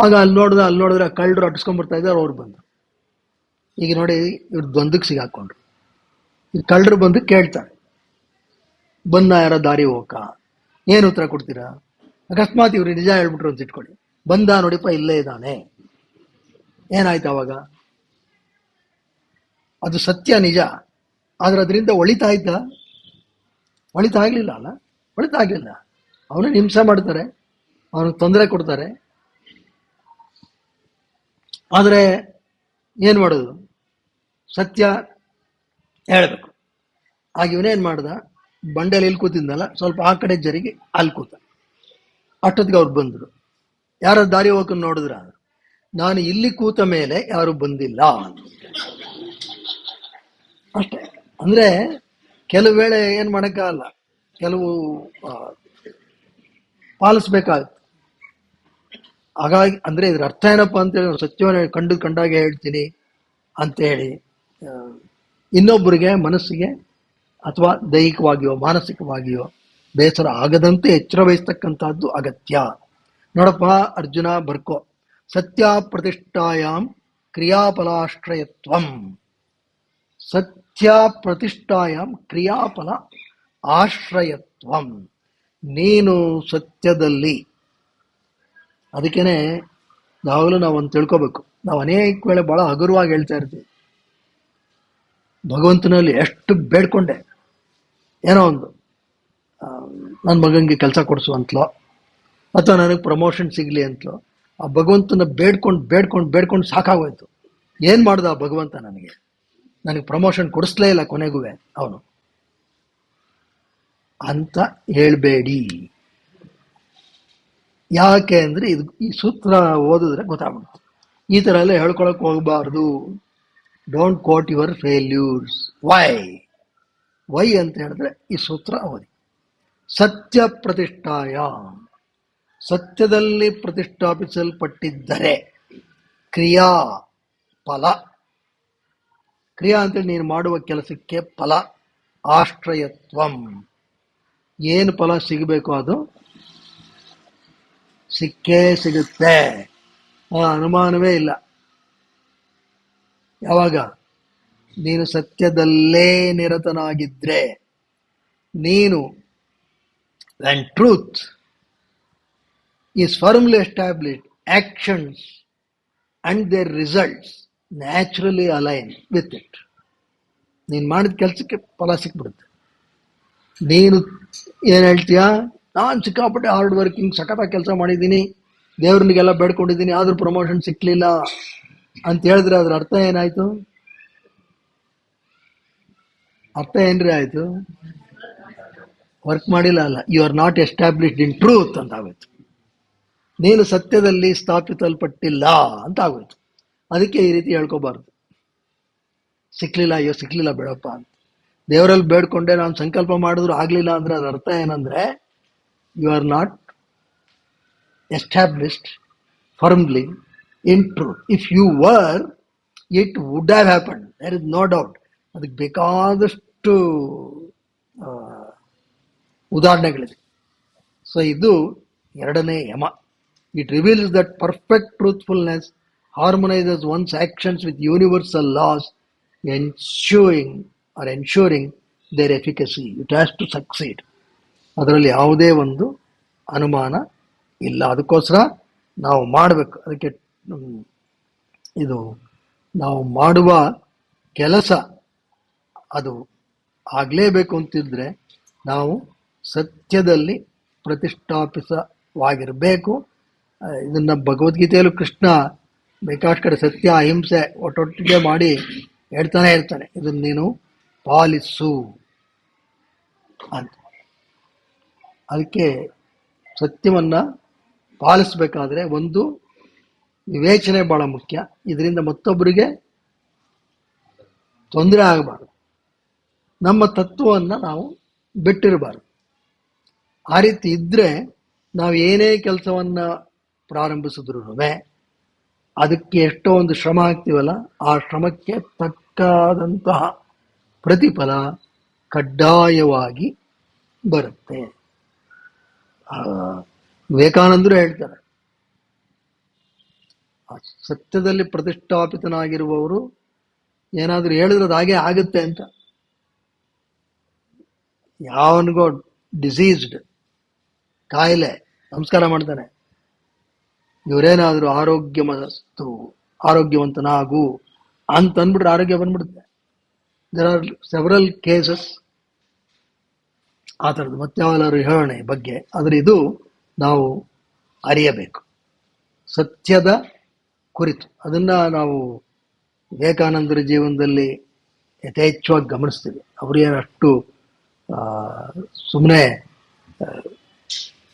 ಆಗ ಅಲ್ಲಿ ನೋಡಿದ್ರೆ ಕಳ್ಳರು ಅಟ್ಟಿಸ್ಕೊಂಡ್ಬರ್ತಾ ಇದ್ದಾರೆ, ಅವ್ರು ಬಂದರು. ಈಗ ನೋಡಿ, ಇವ್ರು ದ್ವಂದ್ವಕ್ಕೆ ಸಿಗಾಕೊಂಡ್ರು. ಈ ಕಳ್ಳರು ಬಂದು ಕೇಳ್ತಾರೆ, ಬಂದ ಯಾರೋ ದಾರಿ ಹೋಗ, ಏನು ಉತ್ತರ ಕೊಡ್ತೀರಾ? ಅಕಸ್ಮಾತ್ ಇವ್ರು ನಿಜ ಹೇಳ್ಬಿಟ್ರು ಅಂತ ಇಟ್ಕೊಳ್ಳಿ, ಬಂದ ನೋಡಿಪ್ಪ ಇಲ್ಲೇ ಇದ್ದಾನೆ, ಏನಾಯ್ತು ಅವಾಗ? ಅದು ಸತ್ಯ ನಿಜ. ಆದ್ರೆ ಅದರಿಂದ ಒಳಿತಾ ಇದ್ದ? ಒಳಿತಾ ಆಗ್ಲಿಲ್ಲ ಅಲ್ಲ, ಒಳಿತಾ ಆಗ್ಲಿಲ್ಲ. ಅವನನ್ನು ಹಿಂಸೆ ಮಾಡ್ತಾರೆ, ಅವನಿಗೆ ತೊಂದರೆ ಕೊಡ್ತಾರೆ. ಆದರೆ ಏನು ಮಾಡೋದು? ಸತ್ಯ ಹೇಳಬೇಕು. ಆಗ ಇವನೇನು ಮಾಡ್ದ, ಬಂಡೆಯಲ್ಲಿ ಇಲ್ಲಿ ಕೂತಿದ್ನಲ್ಲ, ಸ್ವಲ್ಪ ಆ ಕಡೆ ಜರಿಗೆ ಅಲ್ಲಿ ಕೂತ. ಅಷ್ಟೊತ್ತಿಗೆ ಅವ್ರು ಬಂದರು. ಯಾರ ದಾರಿ ಹೋಗಕ್ಕೆ ನೋಡಿದ್ರ, ನಾನು ಇಲ್ಲಿ ಕೂತ ಮೇಲೆ ಯಾರು ಬಂದಿಲ್ಲ ಅಷ್ಟೇ. ಅಂದ್ರೆ ಕೆಲವು ವೇಳೆ ಏನು ಮಾಡೋಕ್ಕಾಗಲ್ಲ, ಕೆಲವು ಪಾಲಿಸ್ಬೇಕಾಗುತ್ತೆ. ಹಾಗಾಗಿ ಅಂದ್ರೆ ಇದ್ರ ಅರ್ಥ ಏನಪ್ಪಾ ಅಂತೇಳಿ, ನಾನು ಸತ್ಯವನ್ನು ಕಂಡಾಗೆ ಹೇಳ್ತೀನಿ ಅಂತೇಳಿ ಇನ್ನೊಬ್ಬರಿಗೆ ಮನಸ್ಸಿಗೆ ಅಥವಾ ದೈಹಿಕವಾಗಿಯೋ ಮಾನಸಿಕವಾಗಿಯೋ ಬೇಸರ ಆಗದಂತೆ ಎಚ್ಚರ ವಹಿಸ್ತಕ್ಕಂಥದ್ದು ಅಗತ್ಯ. ನೋಡಪ್ಪ ಅರ್ಜುನ, ಬರ್ಕೋ. ಸತ್ಯ ಪ್ರತಿಷ್ಠಾಯಾಂ ಕ್ರಿಯಾಫಲಾಶ್ರಯತ್ವಂ. ಸತ್ಯ ಪ್ರತಿಷ್ಠಾಯಾಂ ಕ್ರಿಯಾಫಲ ಆಶ್ರಯತ್ವಂ. ನೀನು ಸತ್ಯದಲ್ಲಿ, ಅದಕ್ಕೇನೆ ಯಾವಾಗಲೂ ನಾವು ಒಂದು ತಿಳ್ಕೋಬೇಕು. ನಾವು ಅನೇಕ ವೇಳೆ ಬಹಳ ಹಗುರವಾಗಿ ಹೇಳ್ತಾ ಇರ್ತೀವಿ, ಭಗವಂತನಲ್ಲಿ ಎಷ್ಟು ಬೇಡ್ಕೊಂಡೆ, ಏನೋ ಒಂದು ನನ್ನ ಮಗನಿಗೆ ಕೆಲಸ ಕೊಡಿಸು ಅಂತಲೋ, ಅಥವಾ ನನಗೆ ಪ್ರಮೋಷನ್ ಸಿಗಲಿ ಅಂತಲೋ, ಆ ಭಗವಂತನ ಬೇಡ್ಕೊಂಡು ಬೇಡ್ಕೊಂಡು ಬೇಡ್ಕೊಂಡು ಸಾಕಾಗೋಯ್ತು. ಏನು ಮಾಡ್ದ ಆ ಭಗವಂತ? ನನಗೆ ಪ್ರಮೋಷನ್ ಕೊಡಿಸ್ಲೇ ಇಲ್ಲ ಕೊನೆಗೂ ಅವನು ಅಂತ ಹೇಳಬೇಡಿ. ಯಾಕೆ ಅಂದರೆ ಈ ಸೂತ್ರ ಓದಿದ್ರೆ ಗೊತ್ತಾಗ್ಬಿಡುತ್ತೆ. ಈ ಥರ ಎಲ್ಲ ಹೇಳ್ಕೊಳಕ್ಕೆ ಹೋಗಬಾರ್ದು. Don't quote your failures. Why ಅಂತ ಹೇಳಿದ್ರೆ ಈ ಸೂತ್ರ ಓದಿ. ಸತ್ಯ ಪ್ರತಿಷ್ಠಾಯ, ಸತ್ಯದಲ್ಲಿ ಪ್ರತಿಷ್ಠಾಪಿಸಲ್ಪಟ್ಟಿದ್ದರೆ ಕ್ರಿಯಾ ಫಲ. ಕ್ರಿಯಾ ಅಂತೇಳಿ ನೀನು ಮಾಡುವ ಕೆಲಸಕ್ಕೆ ಫಲ. ಆಶ್ರಯತ್ವಂ, ಏನು ಫಲ ಸಿಗಬೇಕು ಅದು ಸಿಕ್ಕೇ ಸಿಗುತ್ತೆ, ಅನುಮಾನವೇ ಇಲ್ಲ. ಯಾವಾಗ ನೀನು ಸತ್ಯದಲ್ಲೇ ನಿರತನಾಗಿದ್ರೆ, ನೀನು when truth is firmly established, actions and their results naturally align with it. ನೀನು ಮಾಡಿದ ಕೆಲಸಕ್ಕೆ ಫಲ ಸಿಕ್ಬಿಡುತ್ತೆ. ನೀನು ಏನು ಹೇಳ್ತೀಯಾ, ನಾನು ಸಿಕ್ಕಾಪಟ್ಟೆ ಹಾರ್ಡ್ ವರ್ಕಿಂಗ್ ಸಖತ್ತಾಗಿ ಕೆಲಸ ಮಾಡಿದ್ದೀನಿ, ದೇವ್ರನಿಗೆಲ್ಲ ಬೇಡ್ಕೊಂಡಿದ್ದೀನಿ, ಆದ್ರೂ ಪ್ರಮೋಷನ್ ಸಿಕ್ಲಿಲ್ಲ ಅಂತ ಹೇಳಿದ್ರೆ ಅದ್ರ ಅರ್ಥ ಏನಾಯ್ತು? ಅರ್ಥ ಏನ್ರಿ ಆಯ್ತು? ವರ್ಕ್ ಮಾಡಿಲ್ಲ ಅಲ್ಲ, you are not established in truth ಅಂತ ಆಗೋಯ್ತು. ನೀನು ಸತ್ಯದಲ್ಲಿ ಸ್ಥಾಪಿಸಲ್ಪಟ್ಟಿಲ್ಲ ಅಂತ ಆಗೋಯ್ತು. ಅದಕ್ಕೆ ಈ ರೀತಿ ಹೇಳ್ಕೋಬಾರ್ದು. ಸಿಕ್ಲಿಲ್ಲ, ಅಯ್ಯೋ ಸಿಕ್ಲಿಲ್ಲ ಬೇಡಪ್ಪ ಅಂತ. ದೇವರಲ್ಲಿ ಬೇಡ್ಕೊಂಡೆ, ನಾನು ಸಂಕಲ್ಪ ಮಾಡಿದ್ರು ಆಗ್ಲಿಲ್ಲ ಅಂದ್ರೆ ಅದ್ರ ಅರ್ಥ ಏನಂದ್ರೆ you are not established firmly in truth. If you were, it would have happen, there is no doubt. ಅದಕ್ಕೆ ಬೇಕಾದಷ್ಟು ಉದಾಹರಣೆಗಳಿದೆ. ಸೊ ಇದು ಎರಡನೇ ಯಮ. It reveals that perfect truthfulness harmonizes one's actions with universal laws, ensuring their efficacy. It has to succeed. ಅದರಲ್ಲಿ ಯಾವುದೇ ಒಂದು ಅನುಮಾನ ಇಲ್ಲ. ಅದಕ್ಕೋಸ್ಕರ ನಾವು ಮಾಡಬೇಕು. ಅದಕ್ಕೆ ಇದು ನಾವು ಮಾಡುವ ಕೆಲಸ ಅದು ಆಗಲೇಬೇಕು ಅಂತಿದ್ರೆ ನಾವು ಸತ್ಯದಲ್ಲಿ ಪ್ರತಿಷ್ಠಾಪಿತವಾಗಿರಬೇಕು. ಇದನ್ನ ಭಗವದ್ಗೀತೆಯಲ್ಲೂ ಕೃಷ್ಣ ಬೇಕಾದ ಕಡೆ ಸತ್ಯ ಅಹಿಂಸೆ ಒಟ್ಟೊಟ್ಟಿಗೆ ಮಾಡಿ ಹೇಳ್ತಾನೆ ಇರ್ತಾನೆ, ಇದನ್ನ ನೀನು ಪಾಲಿಸು ಅಂತ. ಅದಕ್ಕೆ ಸತ್ಯವನ್ನ ಪಾಲಿಸ್ಬೇಕಾದ್ರೆ ಒಂದು ವಿವೇಚನೆ ಬಹಳ ಮುಖ್ಯ. ಇದರಿಂದ ಮತ್ತೊಬ್ಬರಿಗೆ ತೊಂದರೆ ಆಗಬಾರ್ದು, ನಮ್ಮ ತತ್ವವನ್ನು ನಾವು ಬಿಟ್ಟಿರಬಾರ್ದು. ಆ ರೀತಿ ಇದ್ರೆ ನಾವು ಏನೇ ಕೆಲಸವನ್ನ ಪ್ರಾರಂಭಿಸಿದ್ರು ಅದಕ್ಕೆ ಎಷ್ಟೋ ಒಂದು ಶ್ರಮ ಹಾಕ್ತೀವಲ್ಲ, ಆ ಶ್ರಮಕ್ಕೆ ತಕ್ಕಾದಂತಹ ಪ್ರತಿಫಲ ಕಡ್ಡಾಯವಾಗಿ ಬರುತ್ತೆ. ವಿವೇಕಾನಂದರು ಹೇಳ್ತಾರೆ, ಸತ್ಯದಲ್ಲಿ ಪ್ರತಿಷ್ಠಾಪಿತನಾಗಿರುವವರು ಏನಾದರೂ ಹೇಳಿದ್ರೆ ಅದು ಹಾಗೆ ಆಗುತ್ತೆ ಅಂತ. ಯಾವನಿಗೋ ಡಿಸೀಸ್ಡ್ ಕಾಯಿಲೆ ನಮಸ್ಕಾರ ಮಾಡ್ತಾನೆ, ಇವರೇನಾದರೂ ಆರೋಗ್ಯವಂತನಾಗು ಅಂತ ಅಂದ್ಬಿಟ್ರೆ ಆರೋಗ್ಯ ಬಂದ್ಬಿಡುತ್ತೆ. ದೇರ್ ಆರ್ ಸೆವರಲ್ ಕೇಸಸ್ ಆ ಥರದ್ದು. ಮತ್ತಾವೆಲ್ಲರೂ ಹೇಳೋಣ ಈ ಬಗ್ಗೆ. ಆದರೆ ಇದು ನಾವು ಅರಿಯಬೇಕು ಸತ್ಯದ ಕುರಿತು. ಅದನ್ನು ನಾವು ವಿವೇಕಾನಂದರ ಜೀವನದಲ್ಲಿ ಯಥೇಚ್ಛವಾಗಿ ಗಮನಿಸ್ತೀವಿ. ಅವರೇನು ಅಷ್ಟು ಸುಮ್ಮನೆ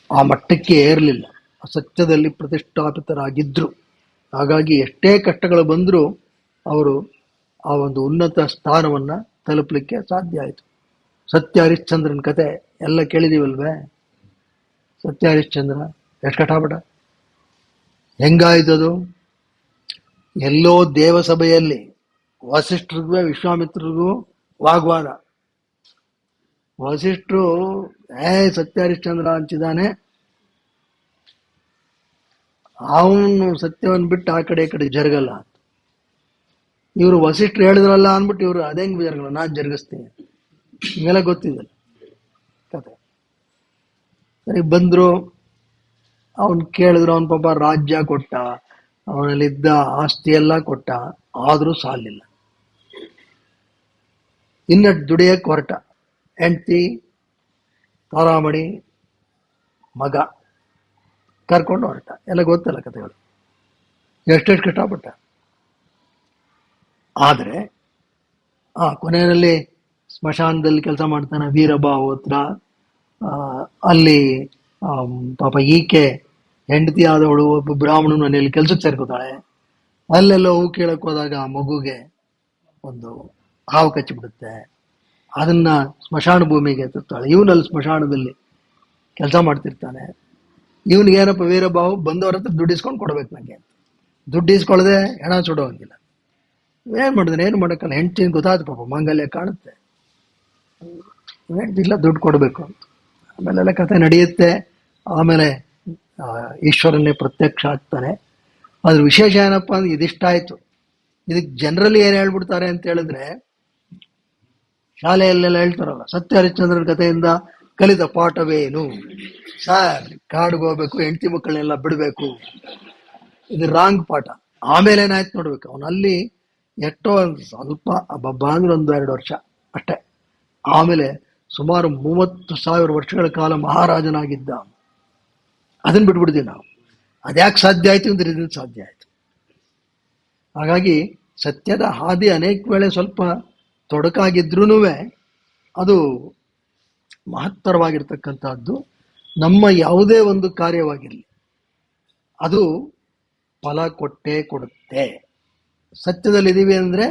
ಆ ಮಟ್ಟಕ್ಕೆ ಏರಲಿಲ್ಲ, ಸತ್ಯದಲ್ಲಿ ಪ್ರತಿಷ್ಠಾಪಿತರಾಗಿದ್ದರು. ಹಾಗಾಗಿ ಎಷ್ಟೇ ಕಷ್ಟಗಳು ಬಂದರೂ ಅವರು ಆ ಒಂದು ಉನ್ನತ ಸ್ಥಾನವನ್ನು ತಲುಪಲಿಕ್ಕೆ ಸಾಧ್ಯ ಆಯಿತು. ಸತ್ಯ ಹರಿಶ್ಚಂದ್ರನ ಕತೆ ಎಲ್ಲ ಕೇಳಿದೀವಲ್ವೇ? ಸತ್ಯ ಹರಿಶ್ಚಂದ್ರ ಎಷ್ಟು ಕಟಾಪಟ ಹೆಂಗಾಯ್ತದು? ಎಲ್ಲೋ ದೇವಸಭೆಯಲ್ಲಿ ವಸಿಷ್ಠರಿಗೂ ವಿಶ್ವಾಮಿತ್ರರಿಗೂ ವಾಗ್ವಾದ. ವಸಿಷ್ಠರು ಸತ್ಯ ಹರಿಶ್ಚಂದ್ರ ಅಂತಿದ್ದಾನೆ, ಅವನು ಸತ್ಯವನ್ನು ಬಿಟ್ಟು ಆ ಕಡೆ ಈ ಕಡೆ ಜರುಗಲ್ಲ. ಇವರು ವಸಿಷ್ಠರು ಹೇಳಿದ್ರಲ್ಲ ಅಂದ್ಬಿಟ್ಟು ಇವರು ಅದೇಂಗ್ ಜರುಗಲ್ಲ, ನಾನು ಜರುಗಿಸ್ತೀನಿ. ಹಿಂಗೆಲ್ಲ ಗೊತ್ತಿದೆ ಕತೆ. ಸರಿ ಬಂದ್ರು, ಅವನ್ ಕೇಳಿದ್ರು, ಅವನ ಪಾಪ ರಾಜ್ಯ ಕೊಟ್ಟ, ಅವನಲ್ಲಿದ್ದ ಆಸ್ತಿ ಎಲ್ಲ ಕೊಟ್ಟ, ಆದರೂ ಸಾಲಿಲ್ಲ. ಇನ್ನ ದುಡಿಯಕ್ಕೆ ಹೊರಟ. ಹೆಂಡ್ತಿ, ತಾರಾಮಣಿ, ಮಗ ಕರ್ಕೊಂಡು ಹೊರಟ. ಎಲ್ಲ ಗೊತ್ತಲ್ಲ ಕಥೆಗಳು, ಎಷ್ಟೆಷ್ಟು ಕಷ್ಟಪಟ್ಟ. ಆದರೆ ಕೊನೆಯಲ್ಲಿ ಸ್ಮಶಾನದಲ್ಲಿ ಕೆಲಸ ಮಾಡ್ತಾನೆ ವೀರಬಾಹೋತ್ರ. ಅಲ್ಲಿ ಪಾಪ ಈಕೆ ಹೆಂಡತಿ ಆದವಳು ಒಬ್ಬ ಬ್ರಾಹ್ಮಣನ ಮನೆಯಲ್ಲಿ ಕೆಲಸಕ್ಕೆ ಸೇರ್ಕೋತಾಳೆ. ಅಲ್ಲೆಲ್ಲ ಹೂ ಕೇಳಕ್ಕೆ ಹೋದಾಗ ಆ ಮಗುಗೆ ಒಂದು ಹಾವು ಕಚ್ಚಿಬಿಡುತ್ತೆ. ಅದನ್ನ ಸ್ಮಶಾನ ಭೂಮಿಗೆ ಎತ್ತುತ್ತಾಳೆ. ಇವನಲ್ಲಿ ಸ್ಮಶಾನದಲ್ಲಿ ಕೆಲಸ ಮಾಡ್ತಿರ್ತಾನೆ. ಇವನಿಗೆ ಏನಪ್ಪ ವೀರಬಾಹು ಬಂದವ್ರ ಹತ್ರ ದುಡ್ಡು ಇಸ್ಕೊಂಡು ಕೊಡ್ಬೇಕು ನನಗೆ. ದುಡ್ಡು ಇಸ್ಕೊಳ್ಳದೆ ಹೆಣ ಸುಡೋಂಗಿಲ್ಲ. ಏನು ಮಾಡಿದ್ರೆ ಏನು ಮಾಡೋಕ್ಕಲ್ಲ. ಹೆಂಡ್ತಿನ ಗೊತ್ತಾಯ್ತು ಪಾಪ, ಮಾಂಗಲ್ಯ ಕಾಣುತ್ತೆ, ಹೆಂಡ್ತಿಲ್ಲ ದುಡ್ಡು ಕೊಡಬೇಕು ಅಂತ. ಆಮೇಲೆಲ್ಲ ಕಥೆ ನಡೆಯುತ್ತೆ. ಆಮೇಲೆ ಈಶ್ವರನ್ನೇ ಪ್ರತ್ಯಕ್ಷ ಆಗ್ತಾನೆ. ಅದ್ರ ವಿಶೇಷ ಏನಪ್ಪ ಅಂದ್ರೆ ಇದಿಷ್ಟ ಆಯ್ತು. ಇದಕ್ಕೆ ಜನರಲಿ ಏನು ಹೇಳ್ಬಿಡ್ತಾರೆ ಅಂತ ಹೇಳಿದ್ರೆ, ಶಾಲೆಯಲ್ಲೆಲ್ಲ ಹೇಳ್ತಾರಲ್ಲ, ಸತ್ಯ ಹರಿಶ್ಚಂದ್ರನ ಕಥೆಯಿಂದ ಕಲಿತ ಪಾಠವೇನು ಸರ್? ಕಾಡಿಗೆ ಹೋಗ್ಬೇಕು, ಹೆಂಡತಿ ಮಕ್ಕಳನ್ನೆಲ್ಲ ಬಿಡಬೇಕು. ಇದು ರಾಂಗ್ ಪಾಠ. ಆಮೇಲೆ ಏನಾಯ್ತು ನೋಡ್ಬೇಕು. ಅವನಲ್ಲಿ ಎಷ್ಟೋ ಸ್ವಲ್ಪ ಹಬ್ಬ ಅಂದ್ರೆ 1-2 ವರ್ಷ ಅಷ್ಟೇ. ಆಮೇಲೆ ಸುಮಾರು 30,000 ವರ್ಷಗಳ ಕಾಲ ಮಹಾರಾಜನಾಗಿದ್ದ. ಅದನ್ನ ಬಿಟ್ಬಿಡ್ತೀವಿ ನಾವು. ಅದ್ಯಾಕೆ ಸಾಧ್ಯ ಆಯ್ತು ಅಂದ್ರೆ ಇದನ್ನು ಸಾಧ್ಯ ಆಯ್ತು. ಹಾಗಾಗಿ ಸತ್ಯದ ಹಾದಿ ಅನೇಕ ವೇಳೆ ಸ್ವಲ್ಪ ತೊಡಕಾಗಿದ್ರೂ ಅದು ಮಹತ್ತರವಾಗಿರ್ತಕ್ಕಂಥದ್ದು. ನಮ್ಮ ಯಾವುದೇ ಒಂದು ಕಾರ್ಯವಾಗಿರಲಿ ಅದು ಫಲ ಕೊಟ್ಟೇ ಕೊಡುತ್ತೆ. ಸತ್ಯದಲ್ಲಿದ್ದೀವಿ ಅಂದರೆ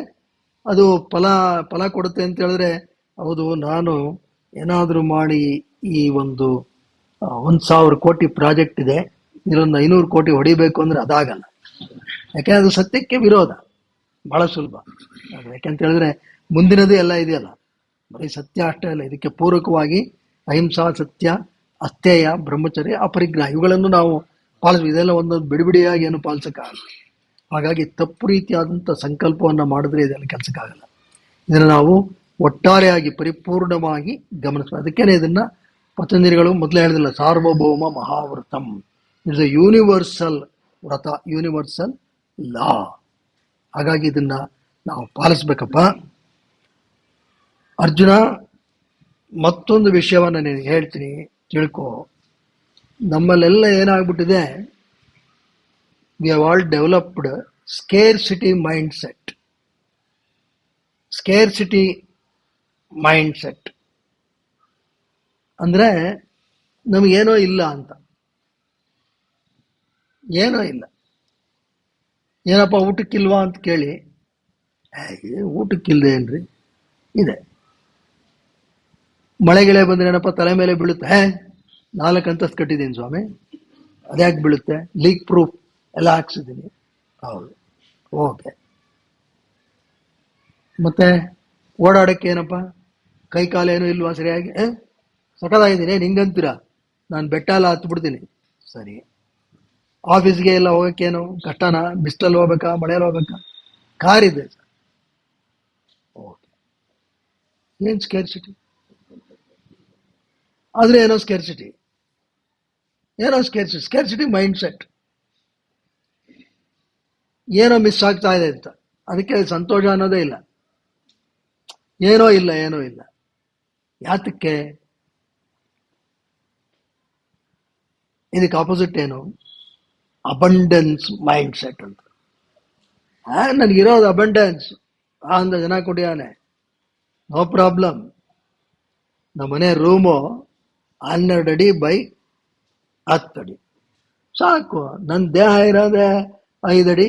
ಅದು ಫಲ ಕೊಡುತ್ತೆ ಅಂತ ಹೇಳಿದ್ರೆ, ಹೌದು ನಾನು ಏನಾದರೂ ಮಾಡಿ ಈ 1,000 ಕೋಟಿ ಪ್ರಾಜೆಕ್ಟ್ ಇದೆ, ಇದೊಂದು 500 ಕೋಟಿ ಹೊಡಿಬೇಕು ಅಂದ್ರೆ ಅದಾಗಲ್ಲ. ಯಾಕೆಂದ್ರೆ ಅದು ಸತ್ಯಕ್ಕೆ ವಿರೋಧ. ಬಹಳ ಸುಲಭ. ಯಾಕೆಂತ ಹೇಳಿದ್ರೆ ಮುಂದಿನದು ಎಲ್ಲ ಇದೆಯಲ್ಲ, ಬರೀ ಸತ್ಯ ಅಷ್ಟೇ ಅಲ್ಲ, ಇದಕ್ಕೆ ಪೂರಕವಾಗಿ ಅಹಿಂಸಾ, ಸತ್ಯ, ಅಸ್ಥೇಯ, ಬ್ರಹ್ಮಚರ್ಯ, ಅಪರಿಗ್ರಹ ಇವುಗಳನ್ನು ನಾವು ಪಾಲಿಸ್ಬೇಕು. ಇದೆಲ್ಲ ಒಂದೊಂದು ಬಿಡಿಬಿಡಿಯಾಗಿ ಏನು ಪಾಲಿಸೋಕ್ಕಾಗಲ್ಲ. ಹಾಗಾಗಿ ತಪ್ಪು ರೀತಿಯಾದಂಥ ಸಂಕಲ್ಪವನ್ನು ಮಾಡಿದ್ರೆ ಇದೆಲ್ಲ ಕೆಲಸಕ್ಕಾಗಲ್ಲ. ಇದನ್ನು ನಾವು ಒಟ್ಟಾರೆಯಾಗಿ ಪರಿಪೂರ್ಣವಾಗಿ ಗಮನಿಸಬೇಕು. ಅದಕ್ಕೇನೆ ಇದನ್ನ ಪತಂಜಲಿಗಳು ಮೊದಲೇ ಹೇಳಿದಿಲ್ಲ, ಸಾರ್ವಭೌಮ ಮಹಾವ್ರತಂ. ಇಟ್ಸ್ ಎ ಯೂನಿವರ್ಸಲ್ ವ್ರತ, ಯೂನಿವರ್ಸಲ್ ಲಾ. ಹಾಗಾಗಿ ಇದನ್ನ ನಾವು ಪಾಲಿಸ್ಬೇಕಪ್ಪ. ಅರ್ಜುನ, ಮತ್ತೊಂದು ವಿಷಯವನ್ನು ನಾನು ಹೇಳ್ತೀನಿ, ತಿಳ್ಕೊ. ನಮ್ಮಲ್ಲೆಲ್ಲ ಏನಾಗ್ಬಿಟ್ಟಿದೆ, we have all developed scarcity mindset. Scarcity mindset ಅಂದ್ರೆ ನಮಗೇನೋ ಇಲ್ಲ ಅಂತ. ಏನೋ ಇಲ್ಲ, ಏನಪ್ಪ ಊಟಕ್ಕಿಲ್ವಾ ಅಂತ ಕೇಳಿ, ಊಟಕ್ಕಿಲ್ದೆ ಏನ್ರಿ ಇದೆ. ಮಳೆಗಿಳೆ ಬಂದ್ರೆ ಏನಪ್ಪ ತಲೆ ಮೇಲೆ ಬೀಳುತ್ತೆ, 4 ಅಂತಸ್ತು ಕಟ್ಟಿದ್ದೀನಿ ಸ್ವಾಮಿ, ಅದ್ಯಾಕೆ ಬೀಳುತ್ತೆ? ಲೀಕ್ ಪ್ರೂಫ್ ಎಲ್ಲ ಹಾಕ್ಸಿದ್ದೀನಿ. ಹೌದು, ಓಕೆ. ಮತ್ತೆ ಓಡಾಡಕ್ಕೆ ಏನಪ್ಪ, ಕೈ ಕಾಲೇನು ಇಲ್ವಾ ಸರಿಯಾಗಿ? ಸಕಲಾಗಿದ್ದೀನಿ ನಿಂಗಂತೀರಾ, ನಾನು ಬೆಟ್ಟ ಎಲ್ಲ ಹತ್ಬಿಡ್ತೀನಿ. ಸರಿ, ಆಫೀಸ್ಗೆ ಎಲ್ಲ ಹೋಗಕ್ಕೇನು ಕಷ್ಟನಾ? ಬಿಸಿಲಲ್ಲಿ ಹೋಗ್ಬೇಕಾ, ಮಳೆಯಲ್ಲಿ ಹೋಗ್ಬೇಕಾ? ಕಾರಿದೆ ಸರ್. ಓಕೆ, ಏನು ಸ್ಕೇರ್ಸಿಟಿ? ಆದರೆ ಏನೋ ಸ್ಕೇರ್ಸಿಟಿ, ಸ್ಕೇರ್ಸಿಟಿ ಮೈಂಡ್ ಸೆಟ್. ಏನೋ ಮಿಸ್ ಆಗ್ತಾ ಇದೆ ಅಂತ, ಅದಕ್ಕೆ ಸಂತೋಷ ಅನ್ನೋದೇ ಇಲ್ಲ. ಏನೋ ಇಲ್ಲ, ಏನೋ ಇಲ್ಲ. ಯಾತಕ್ಕೆ? ಇದಕ್ಕೆ ಆಪೋಸಿಟ್ ಏನು? ಅಬಂಡೆನ್ಸ್ ಮೈಂಡ್ ಸೆಟ್ ಅಂತ. ನನಗಿರೋದು ಅಬಂಡೆನ್ಸ್, ಅಂದ ಜನ ಕುಡಿಯಾನೆ, ನೋ ಪ್ರಾಬ್ಲಮ್. ನಮ್ಮನೆ ರೂಮು 12 ಅಡಿ ಬೈ 10 ಅಡಿ ಸಾಕು. ನನ್ನ ದೇಹ ಇರೋದೆ 5 ಅಡಿ,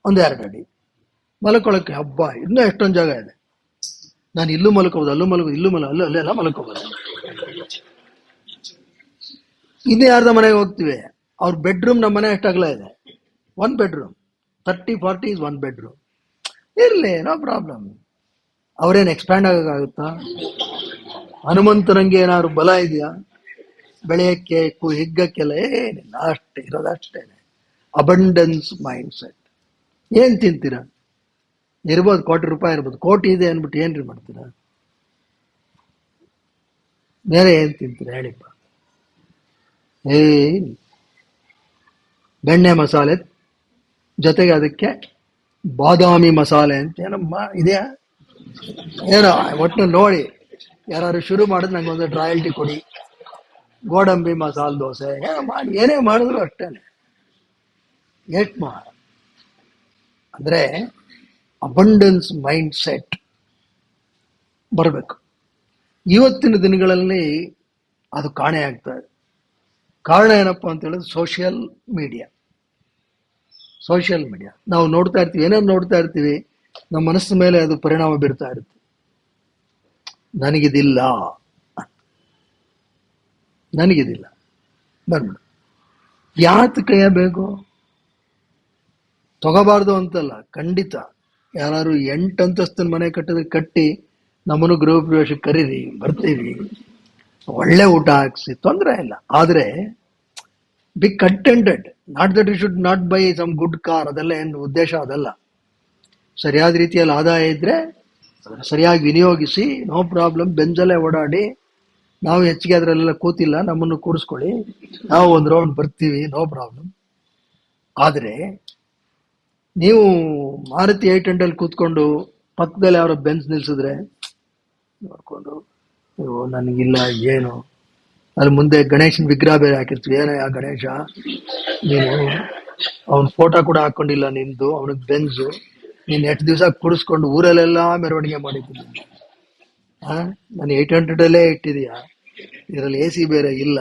2 ಅಡಿ. ಮಲ್ಕೊಳ್ಳೋಕ್ಕೆ ಹಬ್ಬ ಇನ್ನೂ ಎಷ್ಟೊಂದು ಜಾಗ ಇದೆ. ನಾನು ಇಲ್ಲೂ ಮಲ್ಕೋಬೋದು, ಅಲ್ಲೂ ಮಲ್ಕೋದು, ಇಲ್ಲೂ ಅಲ್ಲೆಲ್ಲ ಮಲ್ಕೋಬೋದು. ಇನ್ನು ಯಾರ್ದ ಮನೆಗೆ ಹೋಗ್ತೀವಿ, ಅವ್ರ ಬೆಡ್ರೂಮ್ ನಮ್ಮ ಮನೆ ಎಷ್ಟಾಗಲ ಇದೆ, 1 ಬೆಡ್ರೂಮ್, 30-40 ಇಸ್ 1 ಬೆಡ್ರೂಮ್. ಇರಲಿ, ನೋ ಪ್ರಾಬ್ಲಮ್. ಅವ್ರೇನು ಎಕ್ಸ್ಪ್ಯಾಂಡ್ ಆಗೋಕ್ಕಾಗುತ್ತಾ? ಹನುಮಂತನಂಗೆ ಏನಾದ್ರು ಬಲ ಇದೆಯಾ ಬೆಳೆಯಕ್ಕೆ, ಹಿಗ್ಗಕ್ಕೆಲ್ಲ? ಏನಿಲ್ಲ, ಅಷ್ಟೇ ಇರೋದಷ್ಟೇ. Abundance mind set. ಏನ್ ತಿಂತೀರಾ? ಇರ್ಬೋದು, ₹1,00,000 ಇರ್ಬೋದು, ಕೋಟಿ ಇದೆ ಅಂದ್ಬಿಟ್ಟು ಏನ್ರಿ ಮಾಡ್ತೀರಾ? ಬೇರೆ ಏನ್ ತಿಂತೀರಾ ಹೇಳಿಪ್ಪ? ಬೆಣ್ಣೆ ಮಸಾಲೆ ಜೊತೆಗೆ ಅದಕ್ಕೆ ಬಾದಾಮಿ ಮಸಾಲೆ ಅಂತ ಏನಮ್ಮ ಇದೆಯಾ? ಏನೋ ಒಟ್ಟು ನೋಡಿ, ಯಾರು ಶುರು ಮಾಡಿದ್ರೆ ನಂಗೊಂದು ರಾಯಲ್ಟಿ ಕೊಡಿ. ಗೋಡಂಬಿ ಮಸಾಲೆ ದೋಸೆ ಏನೋ ಮಾಡಿ, ಏನೇ ಮಾಡಿದ್ರು ಅಷ್ಟೇನೆ. ಏಟ್ ಅಂದ್ರೆ ಅಬಂಡೆನ್ಸ್ ಮೈಂಡ್ ಸೆಟ್ ಬರಬೇಕು. ಇವತ್ತಿನ ದಿನಗಳಲ್ಲಿ ಅದು ಕಾಣೆ ಆಗ್ತಾ ಇದೆ. ಕಾರಣ ಏನಪ್ಪಾ ಅಂತ ಹೇಳಿದ್ರೆ ಸೋಷಿಯಲ್ ಮೀಡಿಯಾ. ನಾವು ನೋಡ್ತಾ ಇರ್ತೀವಿ, ಏನೇನು ನೋಡ್ತಾ ಇರ್ತೀವಿ, ನಮ್ಮ ಮನಸ್ಸಿನ ಮೇಲೆ ಅದು ಪರಿಣಾಮ ಬೀರ್ತಾ ಇರುತ್ತೆ. ನನಗಿದಿಲ್ಲ ಬಂದ್ಬಿಡು. ಯಾತಕ್ಕೆ ಬೇಕು? ತಗೋಬಾರ್ದು ಅಂತಲ್ಲ, ಖಂಡಿತ. ಯಾರು 8 ಅಂತಸ್ತಿನ ಮನೆ ಕಟ್ಟಿದ್ರೆ ಕಟ್ಟಿ ನಮ್ಮನ್ನು ಗೃಹ ಪ್ರವೇಶಕ್ಕೆ ಕರೀರಿ, ಬರ್ತೀವಿ, ಒಳ್ಳೆ ಊಟ ಹಾಕ್ಸಿ, ತೊಂದರೆ ಇಲ್ಲ. ಆದ್ರೆ be contented. Not that you should not buy some good car, ಅದೆಲ್ಲ ಏನು ಉದ್ದೇಶ ಅದಲ್ಲ. ಸರಿಯಾದ ರೀತಿಯಲ್ಲಿ ಆದಾಯ ಇದ್ರೆ ಸರಿಯಾಗಿ ವಿನಿಯೋಗಿಸಿ, ನೋ ಪ್ರಾಬ್ಲಮ್. ಬೆಂಜಲ್ಲೇ ಓಡಾಡಿ, ನಾವು ಹೆಚ್ಚಿಗೆ ಅದರಲ್ಲೆಲ್ಲ ಕೂತಿಲ್ಲ, ನಮ್ಮನ್ನು ಕೂರಿಸ್ಕೊಳ್ಳಿ, ನಾವು ಒಂದು ರೌಂಡ್ ಬರ್ತೀವಿ, ನೋ ಪ್ರಾಬ್ಲಮ್. ಆದರೆ ನೀವು ಮಾರುತಿ 800 ಕೂತ್ಕೊಂಡು ಪಕ್ಕದಲ್ಲಿ ಯಾರೋ ಬೆಂಚ್ ನಿಲ್ಸಿದ್ರೆ ನೋಡ್ಕೊಂಡು, ನನಗಿಲ್ಲ ಏನು, ಅಲ್ಲಿ ಮುಂದೆ ಗಣೇಶನ ವಿಗ್ರಹ ಬೇರೆ ಹಾಕಿರ್ತೀವಿ, ಏನೋ ಆ ಗಣೇಶ, ನೀನು ಅವನ ಫೋಟೋ ಕೂಡ ಹಾಕೊಂಡಿಲ್ಲ ನಿಂದು, ಅವನಿಗೆ ಬೆಂಜು, ನೀನು ಎಷ್ಟು ದಿವಸ ಕೂರಿಸ್ಕೊಂಡು ಊರಲ್ಲೆಲ್ಲ ಮೆರವಣಿಗೆ ಮಾಡಿದ್ದೀನಿ. ನಾನು 800 ಇಟ್ಟಿದೀಯಾ, ಇದರಲ್ಲಿ AC ಬೇರೆ ಇಲ್ಲ.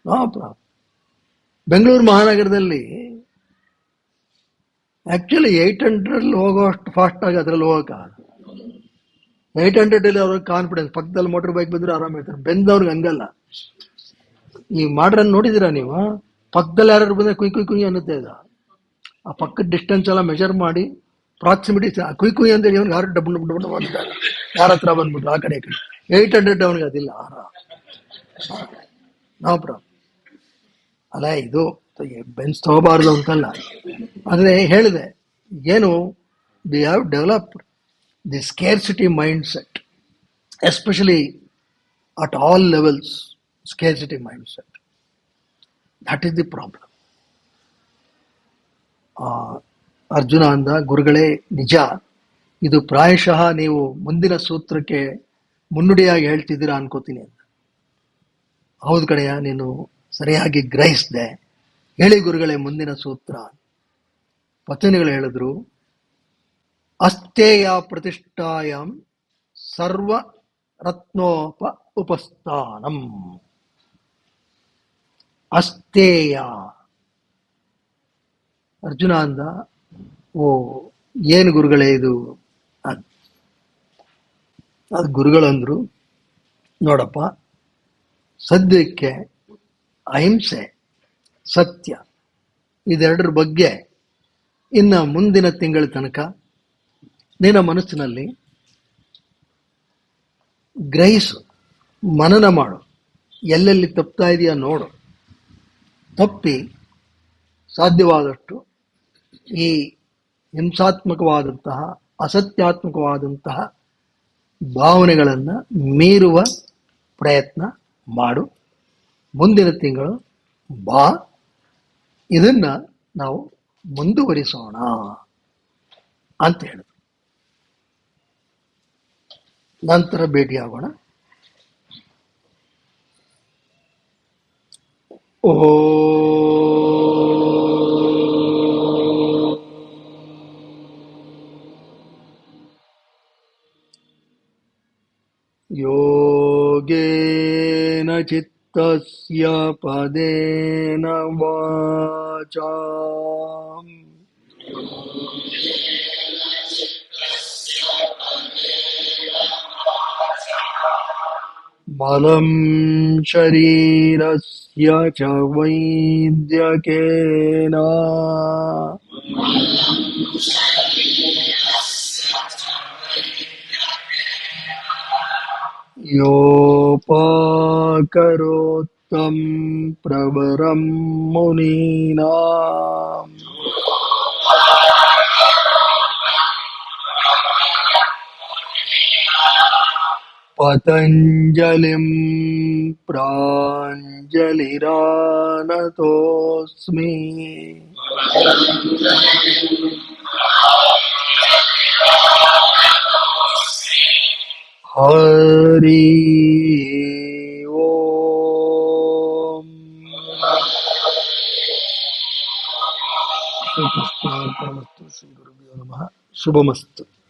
No problem. ಬೆಂಗಳೂರು ಮಹಾನಗರದಲ್ಲಿ ಆಕ್ಚುಲಿ 800 ಹೋಗೋಷ್ಟು ಫಾಸ್ಟ್ ಆಗಿ ಅದ್ರಲ್ಲಿ ಹೋಗಕ್ಕಾಗಲ್ಲ. 800 ಅವ್ರಿಗೆ ಕಾನ್ಫಿಡೆನ್ಸ್, ಪಕ್ಕದಲ್ಲಿ ಮೋಟರ್ ಬೈಕ್ ಬಂದ್ರೆ ಆರಾಮ ಇರ್ತಾರೆ. ಬೆಂದವ್ರಿಗೆ ಹಂಗಲ್ಲ. ಈ ಮಾಡ್ರನ್ ನೋಡಿದೀರಾ ನೀವು? ಪಕ್ಕದಲ್ಲಿ ಯಾರು ಬಂದ್ರೆ ಕುಯ್ ಅನ್ನುತ್ತೆ ಇದು. ಆ ಪಕ್ಕದ ಡಿಸ್ಟೆನ್ಸ್ ಎಲ್ಲ ಮೆಜರ್ ಮಾಡಿ, ಪ್ರಾಕ್ಸಿಮಿಟಿ ಕುಯ್ ಅಂತೇಳಿ ಅವ್ನಿಗೆ ಯಾರು ಡಬ್ಬು ಮಾಡ್ತಾರೆ, ಯಾರ ಹತ್ರ ಬಂದ್ಬಿಟ್ರು ಆ ಕಡೆ 800 ಅವ್ನಿಗೆ ಅದಿಲ್ಲ. No problem. ಅಲ್ಲ, ಇದು ಬೆಂಚ್ ತಗೋಬಾರ್ದು ಅಂತಲ್ಲ, ಆದ್ರೆ ಹೇಳಿದೆ ಏನು, we have developed the scarcity mind set, especially at all levels. Scarcity mind set, that is the problem. Arjuna ಅಂದ, ಗುರುಗಳೇ ನಿಜ, ಇದು ಪ್ರಾಯಶಃ ನೀವು ಮುಂದಿನ ಸೂತ್ರಕ್ಕೆ ಮುನ್ನುಡಿಯಾಗಿ ಹೇಳ್ತಿದ್ದೀರಾ ಅನ್ಕೋತೀನಿ ಅಂತ. ಹೌದು ಕಡೆಯ, ನೀನು ಸರಿಯಾಗಿ ಗ್ರಹಿಸಿದೆ. ಹೇಳಿ ಗುರುಗಳೇ ಮುಂದಿನ ಸೂತ್ರ. ಪತ್ನಿಗಳು ಹೇಳಿದ್ರು, ಅಸ್ತೇಯ ಪ್ರತಿಷ್ಠಾಯಂ ಸರ್ವ ರತ್ನೋಪ ಉಪಸ್ಥಾನಂ. ಅಸ್ತೇಯ. ಅರ್ಜುನ ಅಂದ, ಓ ಏನು ಗುರುಗಳೇ ಇದು? ಅದು ಗುರುಗಳಂದ್ರು, ನೋಡಪ್ಪ, ಸದ್ಯಕ್ಕೆ ಅಹಿಂಸೆ, ಸತ್ಯ, ಇದೆರಡರ ಬಗ್ಗೆ ಇನ್ನು ಮುಂದಿನ ತಿಂಗಳ ತನಕ ನಿನ್ನ ಮನಸ್ಸಿನಲ್ಲಿ ಗ್ರಹಿಸು, ಮನನ ಮಾಡು, ಎಲ್ಲೆಲ್ಲಿ ತಪ್ತಾ ಇದೆಯಾ ನೋಡು. ತಪ್ಪಿ ಸಾಧ್ಯವಾದಷ್ಟು ಈ ಹಿಂಸಾತ್ಮಕವಾದಂತಹ, ಅಸತ್ಯಾತ್ಮಕವಾದಂತಹ ಭಾವನೆಗಳನ್ನು ಮೀರುವ ಪ್ರಯತ್ನ ಮಾಡು. ಮುಂದಿನ ತಿಂಗಳು ಬಾ, ಇದನ್ನ ನಾವು ಮುಂದುವರಿಸೋಣ ಅಂತ ಹೇಳಿದ್ರು. ನಂತರ ಭೇಟಿಯಾಗೋಣ. ಓ ಯೋಗೇನ ಚಿತ್ತಸ್ಯ ಪದೇನ ವಾಚಾ ಮಲಂ ಶರೀರಸ್ಯ ಚ ವೈದ್ಯಕೇನ ಯೋಪಾಕರೋತ್ತಂ ಪ್ರವರಂ ಮುನೀನಾಂ. ಪತಂಜಲಿಂ ಪ್ರಾಂಜಲಿರಾನತೋಸ್ಮಿ. ಹರಿ ಓಂ. ಶ್ರೀಕೃಷ್ಣಾರ್ಪಣಮಸ್ತು. ಶ್ರೀ ಗುರುಭ್ಯೋ ನಮಃ. ಶುಭಮಸ್ತು.